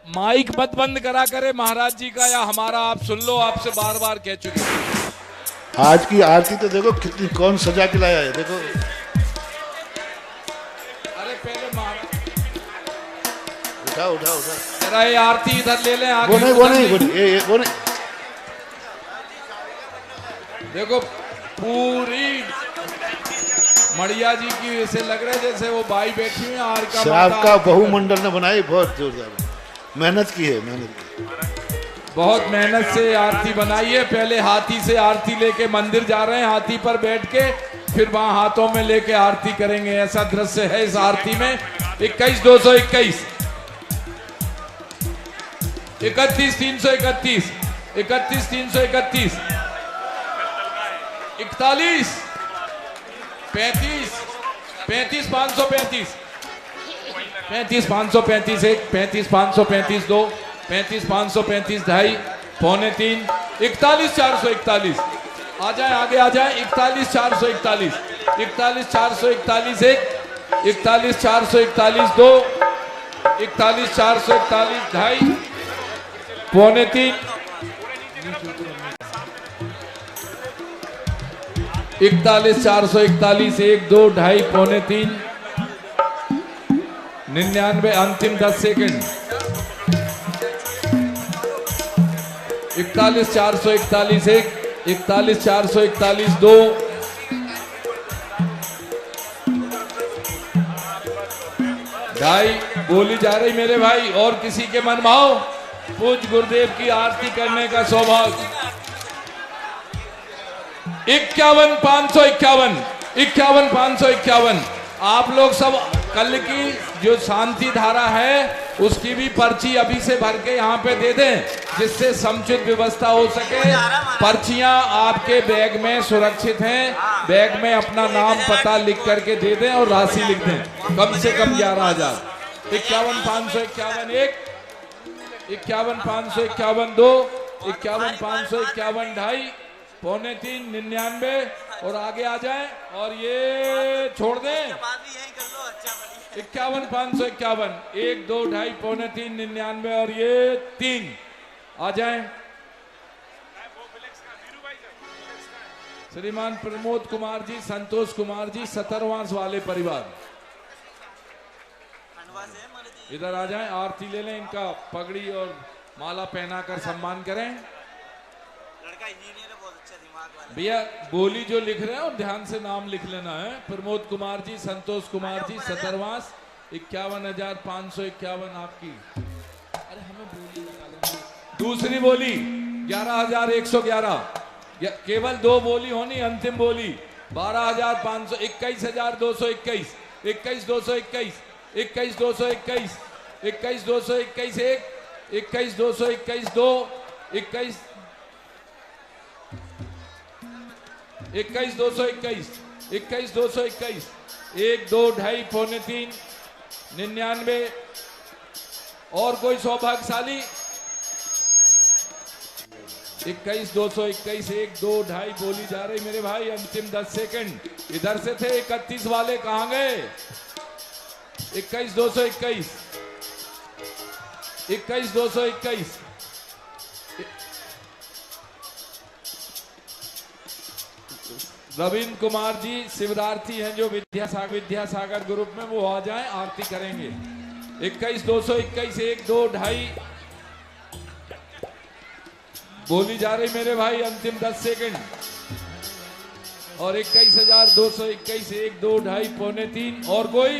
माइक मत बंद करा करे महाराज जी का या हमारा, आप सुन लो, आपसे बार बार कह चुके हैं। आज की आरती तो देखो कितनी, कौन सजा के लाया है, देखो। अरे पहले उठा उठा उठा जरा ये आरती इधर ले लें। वो नहीं देखो पूरी मड़िया जी की ऐसे लग रहा है जैसे वो बाई बैठी हुई आर का श्राव का बहुमंडल ने बनाई, बहुत जोरदार मेहनत की है, बहुत मेहनत से आरती बनाई है। पहले हाथी से आरती लेके मंदिर जा रहे हैं, हाथी पर बैठ के फिर वहां हाथों में लेके आरती करेंगे, ऐसा दृश्य है इस आरती में। 21,221, 31,331, 31,331, 41, 35, 35,535, 35,535 1, 35,535 2, 35,535 2.5, 2.25, 41,441। आ जाए आगे आ जाए। 41,441, 41,441 1, 41,441 2, 41,441 2.5, 2.25, 41,441 1, 2, 2.5, 2.25, 99 अंतिम 10 सेकंड। 41,441 1, 41,441 2, 2.5 बोली जा रही मेरे भाई। और किसी के मन भाव पूज्य गुरुदेव की आरती करने का सौभाग्य। 51,551, 51,551। आप लोग सब कल की जो शांति धारा है उसकी भी पर्ची अभी से भर के यहाँ पे दे दें, जिससे समुचित व्यवस्था हो सके। पर्चियां आपके बैग में सुरक्षित हैं, बैग में अपना नाम पता लिख करके दे दें और राशि लिख दें, कम से कम 11,000। 51,551 1, 51,551 2, 51,551 2.5, 2.25, 99 और आगे आ जाए और ये छोड़ दें। 51,551 1, 2, 2.5, 2.25, 99 और ये 3 आ जाए। श्रीमान प्रमोद कुमार जी, संतोष कुमार जी, सतरवांस वाले परिवार इधर आ जाएं, आरती ले लें, इनका पगड़ी और माला पहनाकर सम्मान करें। भैया बोली जो लिख रहे हैं और ध्यान से नाम लिख लेना है। प्रमोद कुमार जी, संतोष कुमार जी, सतरवास 51,551 आपकी। अरे हमें बोली लगा लेंगे। दूसरी बोली 11,111, केवल 2 बोली होनी, अंतिम बोली 12,500, 21,221, 21,221, 21,221, 21,221 1, 21,221 2, 21,221, 21,221, 1 2 2.5 पौने 3, 99। और कोई सौभाग्यशाली? 21,221, 1 2 2.5 बोली जा रही मेरे भाई। अंतिम 10 सेकंड इधर से थे। 31 वाले कहां गए? 21,221, 21,221। रविंद्र कुमार जी शिवरार्थी हैं जो विद्यासागर ग्रुप में, वो आ जाएं, आरती करेंगे। 21,221, 1 2 2.5 बोली जा रही मेरे भाई। अंतिम 10 सेकंड। और 21,221, 1 2 2.5 पौने 3। और कोई?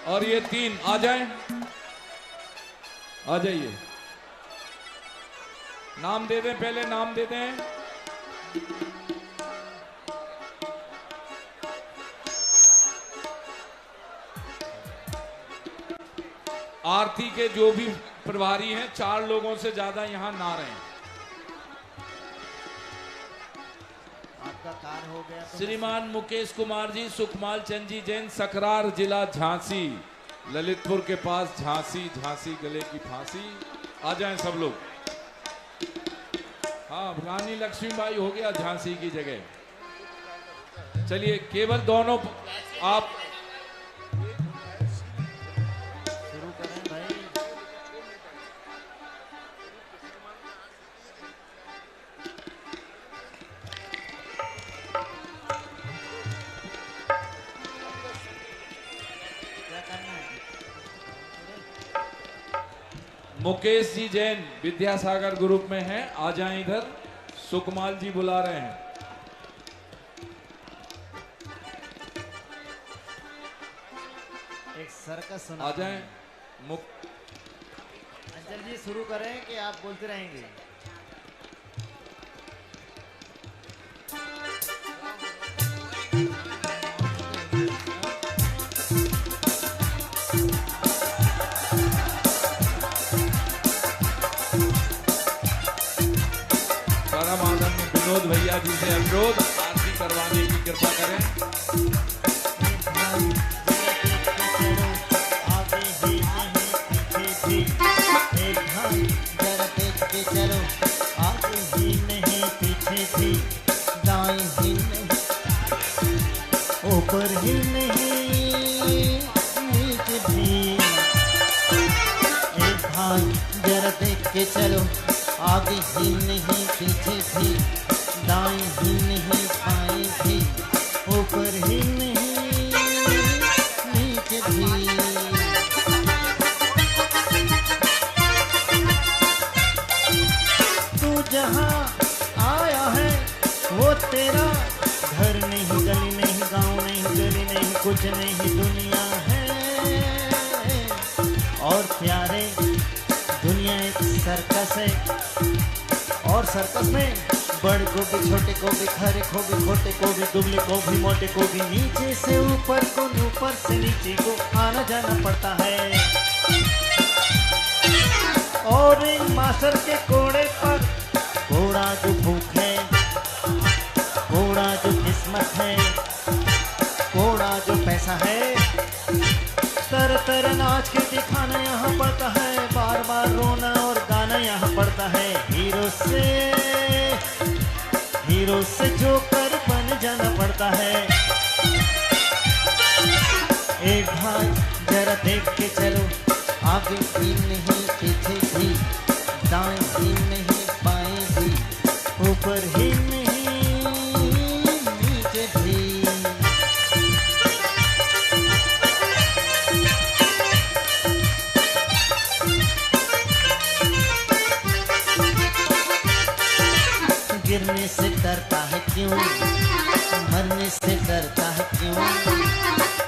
और ये 3 आ जाएं, आ जाइए। नाम दे दें, पहले नाम दे दें। आरती के जो भी प्रभारी हैं, 4 लोगों से ज्यादा यहां ना रहें। आपका कार्य हो गया तो श्रीमान मुकेश कुमार जी, सुखमाल चंद जी जैन, सकरार जिला झांसी, ललितपुर के पास झांसी, झांसी गले की फांसी। आ जाएं सब लोग। हाँ, रानी लक्ष्मीबाई हो गया झांसी की जगह। चलिए, केवल दोनों आप शुरू करें भाई। क्या करना है? मुकेश जी जैन विद्यासागर ग्रुप में हैं, आ जाएं इधर। सुकमाल जी बुला रहे हैं। एक सर्कस सुना। आ जाएं। अंचल जी शुरू करें कि आप बोलते रहेंगे? परम आदरणीय विनोद भैया जी से अनुरोध, आरती करवाने की कृपा करें। चलो आगे ही नहीं पीछे भी, दाएं ही नहीं ऊपर ही नहीं नीचे भी। एक भाई जरा देख के चलो, आगे ही नहीं पीछे भी, दाएं ही नहीं बाएं भी, ऊपर ही नहीं नीचे भी। जहाँ आया है वो तेरा घर नहीं, गली नहीं, गांव नहीं, गली नहीं, कुछ नहीं, दुनिया है। और प्यारे दुनिया एक सर्कस है, और सर्कस में बड़े को भी, छोटे को भी, खरे को भी, खोटे को भी, दुबले को भी, मोटे को भी, नीचे से ऊपर को, ऊपर से नीचे को आना जाना पड़ता है। और इन मास्टर के कोड़े पर घोड़ा जो भूख है, घोड़ा जो किस्मत है, घोड़ा जो पैसा है, तरह तरह नाच के दिखाना यहाँ पड़ता है, बार बार रोना और गाना यहाँ पड़ता है। हीरो से जोकर बन जाना पड़ता है। एक भाई जरा देख के चलो, आगे भी नहीं पीछे भी, दाएं भी नहीं बाएं भी, ऊपर ही नहीं नीचे भी। गिरना मरने से डरता है क्यों, मरने से डरता है क्यों,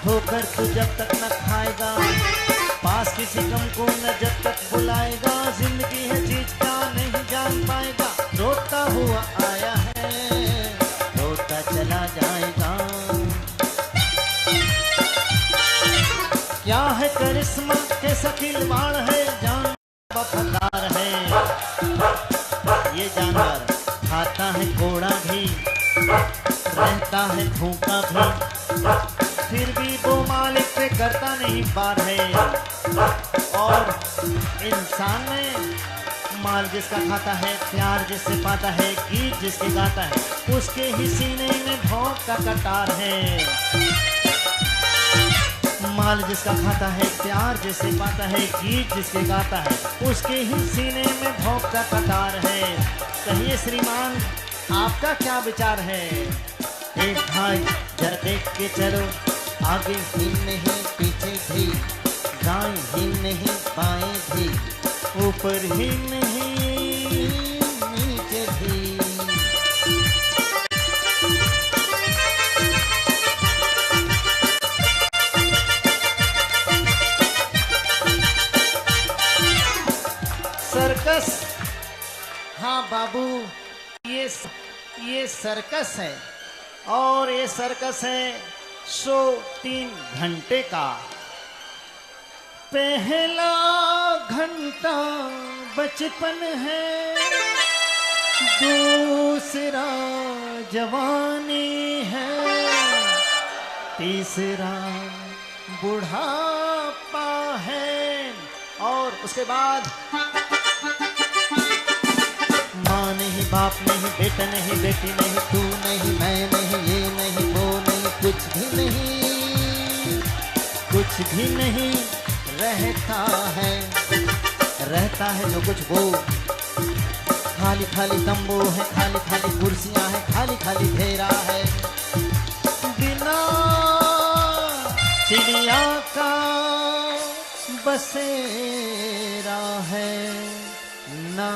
ठोकर तू जब तक न खाएगा, पास किसी गम को न जब तक बुलाएगा, जिंदगी है चीज का नहीं जान पाएगा, रोता हुआ आया है रोता चला जाएगा। क्या है करिश्मा कैसा खिलवाड़ है, जान वफादार है ये जानवर, खाता है घोड़ा भी रहता है भूखा भी, फिर भी वो मालिक पे करता नहीं पार है। और इंसान में माल जिसका खाता है, प्यार जिससे पाता है, गीत जिसके गाता है, उसके ही सीने में भौंक का कटार है। माल जिसका खाता है, प्यार जिसे पाता है, गीत जिसके गाता है, उसके ही सीने में भौंक का कटार है। कहिए श्रीमान आपका क्या विचार है? एक भाई जरा देख के चलो, आगे ही नहीं पीछे भी, दाएं ही नहीं बाएं भी, ऊपर ही नहीं नीचे भी। सर्कस, हाँ बाबू ये सर्कस है, और ये सर्कस है 103 घंटे का। पहला घंटा बचपन है, दूसरा जवानी है, तीसरा बुढ़ापा है, और उसके बाद माँ नहीं, बाप नहीं, बेटा नहीं, बेटी नहीं, तू नहीं, मैं नहीं, ये नहीं, वो नहीं, कुछ भी नहीं, कुछ भी नहीं रहता है जो कुछ वो। खाली खाली तंबू है, खाली खाली कुर्सियां हैं, खाली खाली घेरा है, बिना चिड़िया का बसेरा है, ना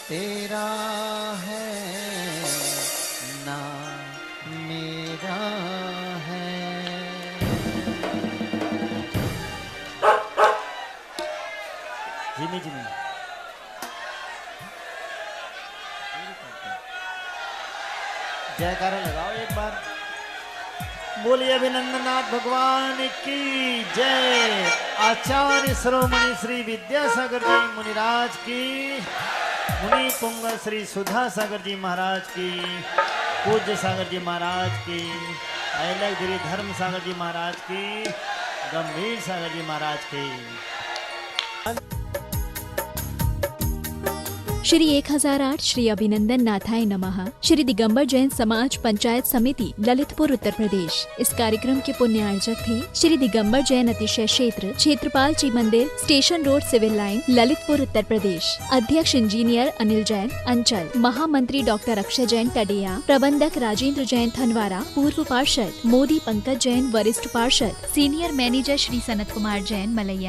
तेरा है ना मेरा है। जिमी जिमी जयकारा लगाओ एक बार, बोलिए अभिनंदनाथ भगवान की जय। आचार्य शिरोमणि श्री विद्यासागर जी मुनिराज की, मुनि पुंग श्री सुधा सागर जी महाराज की, पूज्य सागर जी महाराज की, ऐलगिरी धर्म सागर जी महाराज की, गंभीर सागर जी महाराज की। श्री 1008 श्री अभिनंदन नाथाय नमः, श्री दिगंबर जैन समाज पंचायत समिति ललितपुर उत्तर प्रदेश। इस कार्यक्रम के पुण्यार्जक थे श्री दिगंबर जैन अतिशय क्षेत्र, क्षेत्रपाल जी मंदिर, station road, civil line, Lalitpur Uttar Pradesh. अध्यक्ष इंजीनियर अनिल जैन अंचल, महामंत्री डॉक्टर अक्षय जैन टडेया, प्रबंधक राजेंद्र जैन थनवारा, पूर्व पार्षद मोदी पंकज जैन वरिष्ठ पार्षद, सीनियर मैनेजर श्री सनत कुमार जैन मलैया।